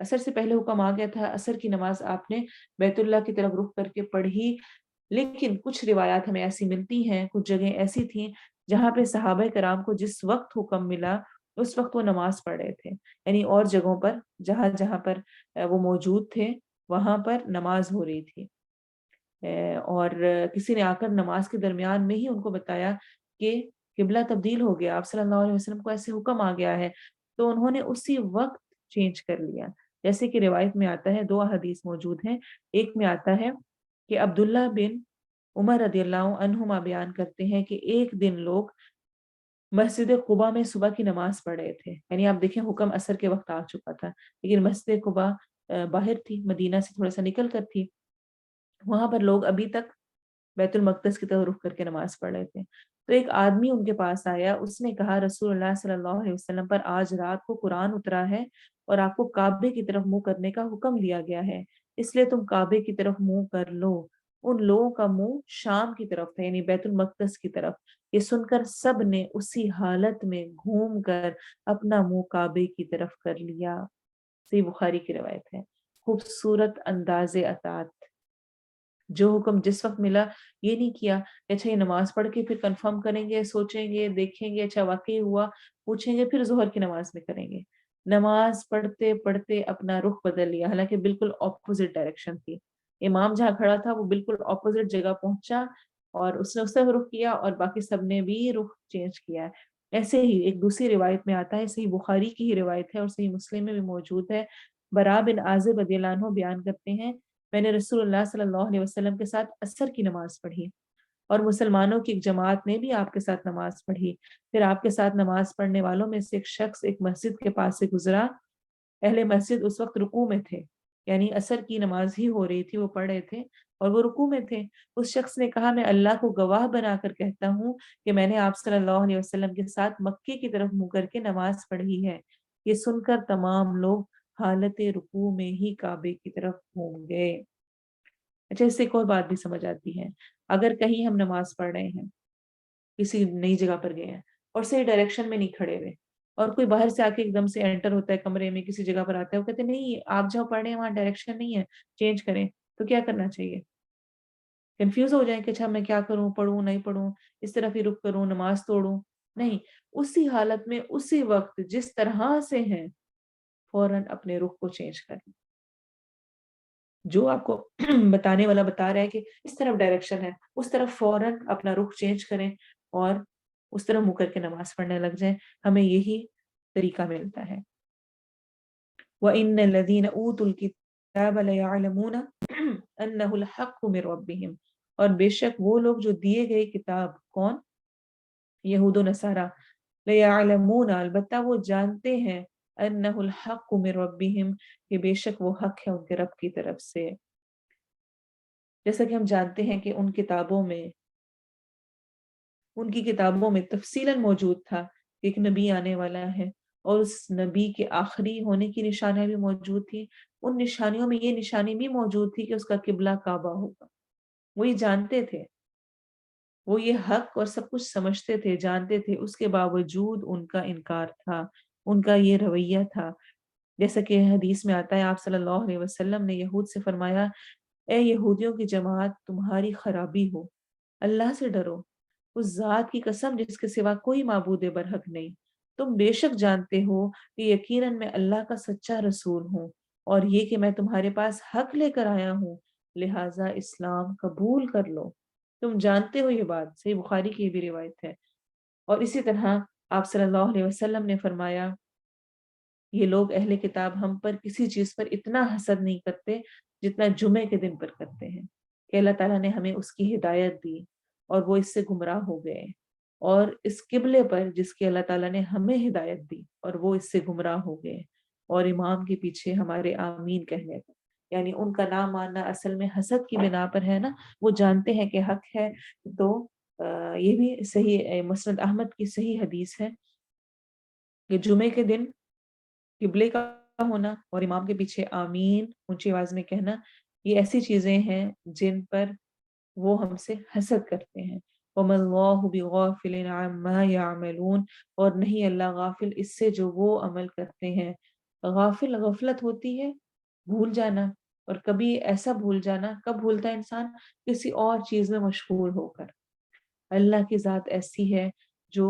اثر سے پہلے حکم آ گیا تھا، اثر کی نماز آپ نے بیت اللہ کی طرف رخ کر کے پڑھی، لیکن کچھ روایات ہمیں ایسی ملتی ہیں، کچھ جگہیں ایسی تھیں جہاں پہ صحابہ کرام کو جس وقت حکم ملا اس وقت وہ نماز پڑھ رہے تھے، یعنی اور جگہوں پر جہاں جہاں پر وہ موجود تھے وہاں پر نماز ہو رہی تھی، اور کسی نے آ کر نماز کے درمیان میں ہی ان کو بتایا کہ قبلہ تبدیل ہو گیا، آپ صلی اللہ علیہ وسلم کو ایسے حکم آ گیا ہے، تو انہوں نے اسی وقت چینج کر لیا، جیسے کہ روایت میں آتا ہے، 2 حدیث موجود ہیں، ایک میں آتا ہے کہ عبداللہ بن عمر رضی اللہ عنہما بیان کرتے ہیں کہ ایک دن لوگ مسجد قباء میں صبح کی نماز پڑھ رہے تھے، یعنی آپ دیکھیں حکم عصر کے وقت آ چکا تھا، لیکن مسجد قباء باہر تھی، مدینہ سے تھوڑا سا نکل کر تھی، وہاں پر لوگ ابھی تک بیت المقدس کی طرف رخ کر کے نماز پڑھ رہے تھے، تو ایک آدمی ان کے پاس آیا، اس نے کہا رسول اللہ صلی اللہ علیہ وسلم پر آج رات کو قرآن اترا ہے اور آپ کو کعبے کی طرف منہ کرنے کا حکم دیا گیا ہے، اس لیے تم کعبے کی طرف منہ کر لو۔ ان لوگوں کا منہ شام کی طرف تھا، یعنی بیت المقدس کی طرف، یہ سن کر سب نے اسی حالت میں گھوم کر اپنا منہ کعبے کی طرف کر لیا۔ صحیح بخاری کی روایت ہے۔ خوبصورت انداز اطاعت، جو حکم جس وقت ملا یہ نہیں کیا کہ اچھا یہ نماز پڑھ کے پھر کنفرم کریں گے، سوچیں گے، دیکھیں گے، اچھا واقعی ہوا، پوچھیں گے، پھر ظہر کی نماز میں کریں گے۔ نماز پڑھتے پڑھتے اپنا رخ بدل لیا، حالانکہ بالکل اپوزٹ ڈائریکشن تھی، امام جہاں کھڑا تھا وہ بالکل اپوزٹ جگہ پہنچا اور اس نے اس طرف رخ کیا اور باقی سب نے بھی رخ چینج کیا ہے۔ ایسے ہی ایک دوسری روایت میں آتا ہے، صحیح بخاری کی ہی روایت ہے اور صحیح مسلم میں بھی موجود ہے، برا بن عازب رضی اللہ عنہ بیان کرتے ہیں میں نے رسول اللہ صلی اللہ علیہ وسلم کے ساتھ عصر کی نماز پڑھی اور مسلمانوں کی ایک جماعت نے بھی آپ کے ساتھ نماز پڑھی، پھر آپ کے ساتھ نماز پڑھنے والوں میں سے ایک شخص ایک مسجد کے پاس سے گزرا، اہل مسجد اس وقت رکوع میں تھے، یعنی عصر کی نماز ہی ہو رہی تھی، وہ پڑھ رہے تھے اور وہ رکوع میں تھے، اس شخص نے کہا میں اللہ کو گواہ بنا کر کہتا ہوں کہ میں نے آپ صلی اللہ علیہ وسلم کے ساتھ مکے کی طرف منہ کر کے نماز پڑھی ہے۔ یہ سن کر تمام لوگ حالت رکوع میں ہی کعبے کی طرف گھوم گئے۔ اچھا، اس سے ایک اور بات بھی سمجھ آتی ہے، اگر کہیں ہم نماز پڑھ رہے ہیں، کسی نئی جگہ پر گئے ہیں اور صحیح ڈائریکشن میں نہیں کھڑے ہوئے اور کوئی باہر سے آ کے ایک دم سے انٹر ہوتا ہے کمرے میں، کسی جگہ پر آتا ہے، وہ کہتے ہیں نہیں آپ جہاں پڑھ رہے ہیں وہاں ڈائریکشن نہیں ہے، چینج کریں، تو کیا کرنا چاہیے؟ کنفیوز ہو جائیں کہ اچھا میں کیا کروں، پڑھوں نہیں پڑھوں، اس طرف ہی رخ کروں، نماز توڑوں؟ نہیں، اسی حالت میں اسی وقت جس طرح سے ہیں فوراً اپنے رخ کو چینج کریں، جو آپ کو بتانے والا بتا رہا ہے کہ اس طرف ڈائریکشن ہے اس طرف فوراً اپنا رخ چینج کریں اور اس طرف منہ کر کے نماز پڑھنے لگ جائیں، ہمیں یہی طریقہ ملتا ہے۔ وَإِنَّ الَّذِينَ أُوتُوا الْكِتَابَ لَيَعْلَمُونَ أَنَّهُ الْحَقُّ مِنْ رَبِّهِمْ، اور بے شک وہ لوگ جو دیے گئے کتاب، کون؟ یہود و نصارہ، لَيَعْلَمُونَ البتہ وہ جانتے ہیں، أَنَّهُ الْحَقُّ مِنْ رَبِّهِمْ کہ بے شک وہ حق ہے ان کے رب کی طرف سے۔ جیسا کہ ہم جانتے ہیں کہ ان کی کتابوں میں تفصیلاً موجود تھا کہ ایک نبی آنے والا ہے اور اس نبی کے آخری ہونے کی نشانیاں بھی موجود تھی، ان نشانیوں میں یہ نشانی بھی موجود تھی کہ اس کا قبلہ کعبہ ہوگا، وہ یہ جانتے تھے، وہ یہ حق اور سب کچھ سمجھتے تھے، جانتے تھے، اس کے باوجود ان کا انکار تھا، ان کا یہ رویہ تھا، جیسا کہ حدیث میں آتا ہے آپ صلی اللہ علیہ وسلم نے یہود سے فرمایا اے یہودیوں کی جماعت تمہاری خرابی ہو، اللہ سے ڈرو، اس ذات کی قسم جس کے سوا کوئی معبود برحق نہیں، تم بے شک جانتے ہو کہ یقیناً میں اللہ کا سچا رسول ہوں اور یہ کہ میں تمہارے پاس حق لے کر آیا ہوں، لہٰذا اسلام قبول کر لو۔ تم جانتے ہو یہ بات، صحیح بخاری کی یہ بھی روایت ہے۔ اور اسی طرح آپ صلی اللہ علیہ وسلم نے فرمایا یہ لوگ اہل کتاب ہم پر کسی چیز پر اتنا حسد نہیں کرتے جتنا جمعے کے دن پر کرتے ہیں، کہ اللہ تعالیٰ نے ہمیں اس کی ہدایت دی اور وہ اس سے گمراہ ہو گئے، اور اس قبلے پر جس کی اللہ تعالیٰ نے ہمیں ہدایت دی اور وہ اس سے گمراہ ہو گئے، اور امام کے پیچھے ہمارے آمین کہنے پر، یعنی ان کا نام ماننا اصل میں حسد کی بنا پر ہے نا، وہ جانتے ہیں کہ حق ہے۔ تو یہ بھی صحیح مسند احمد کی صحیح حدیث ہے کہ جمعے کے دن قبلے کا ہونا اور امام کے پیچھے آمین اونچی آواز میں کہنا، یہ ایسی چیزیں ہیں جن پر وہ ہم سے حسد کرتے ہیں۔ وَمَا اللَّهُ بِغَافِلٍ عَمَّا يَعْمَلُونَ، اور نہیں اللہ غافل اس سے جو وہ عمل کرتے ہیں۔ غافل غفلت ہوتی ہے بھول جانا، اور کبھی ایسا بھول جانا، کب بھولتا ہے انسان؟ کسی اور چیز میں مشغول ہو کر۔ اللہ کی ذات ایسی ہے جو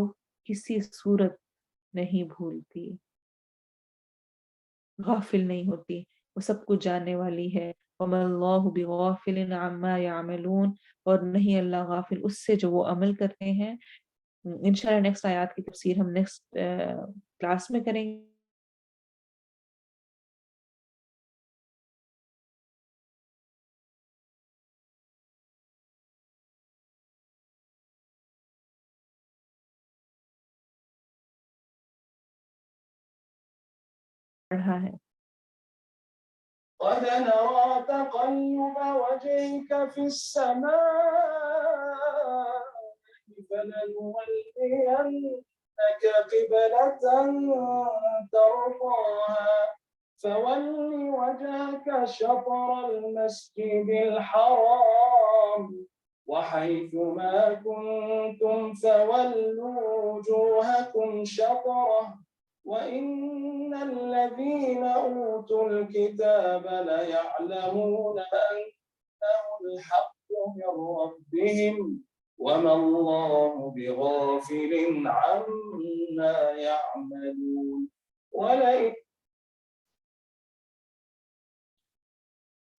کسی صورت نہیں بھولتی، غافل نہیں ہوتی، وہ سب کچھ جاننے والی ہے۔ وَمَا اللَّهُ بِغَافِلٍ عَمَّا يَعْمَلُونَ، اور نہیں اللہ غافل اس سے جو وہ عمل کرتے ہیں۔ انشاءاللہ نیکسٹ آیات کی تفسیر ہم نیکسٹ کلاس میں کریں گے۔ پڑھا ہے۔ قد نرى تقلب وجهك في السماء فلنولينك قبلة ترضاها فول وجهك شطر المسجد الحرام وحيث ما كنتم فولوا وجوهكم شطره وإن الذين أوتوا الكتاب ليعلمون أنه الحق من ربهم وما الله بغافل عما يعملون ولئن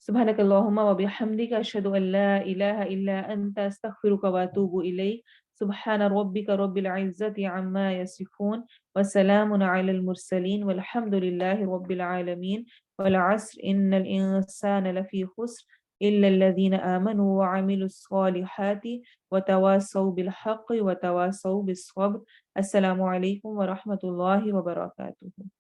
سبحانك اللهم وبحمدك أشهد أن لا إله إلا أنت أستغفرك وأتوب إليك سبحان ربك رب العزة عما يصفون وسلام على المرسلين والحمد لله رب العالمين والعصر إن الإنسان لفي خسر إلا الذين آمنوا وعملوا الصالحات وتواصوا بالحق وتواصوا بالصبر السلام عليكم ورحمة الله وبركاته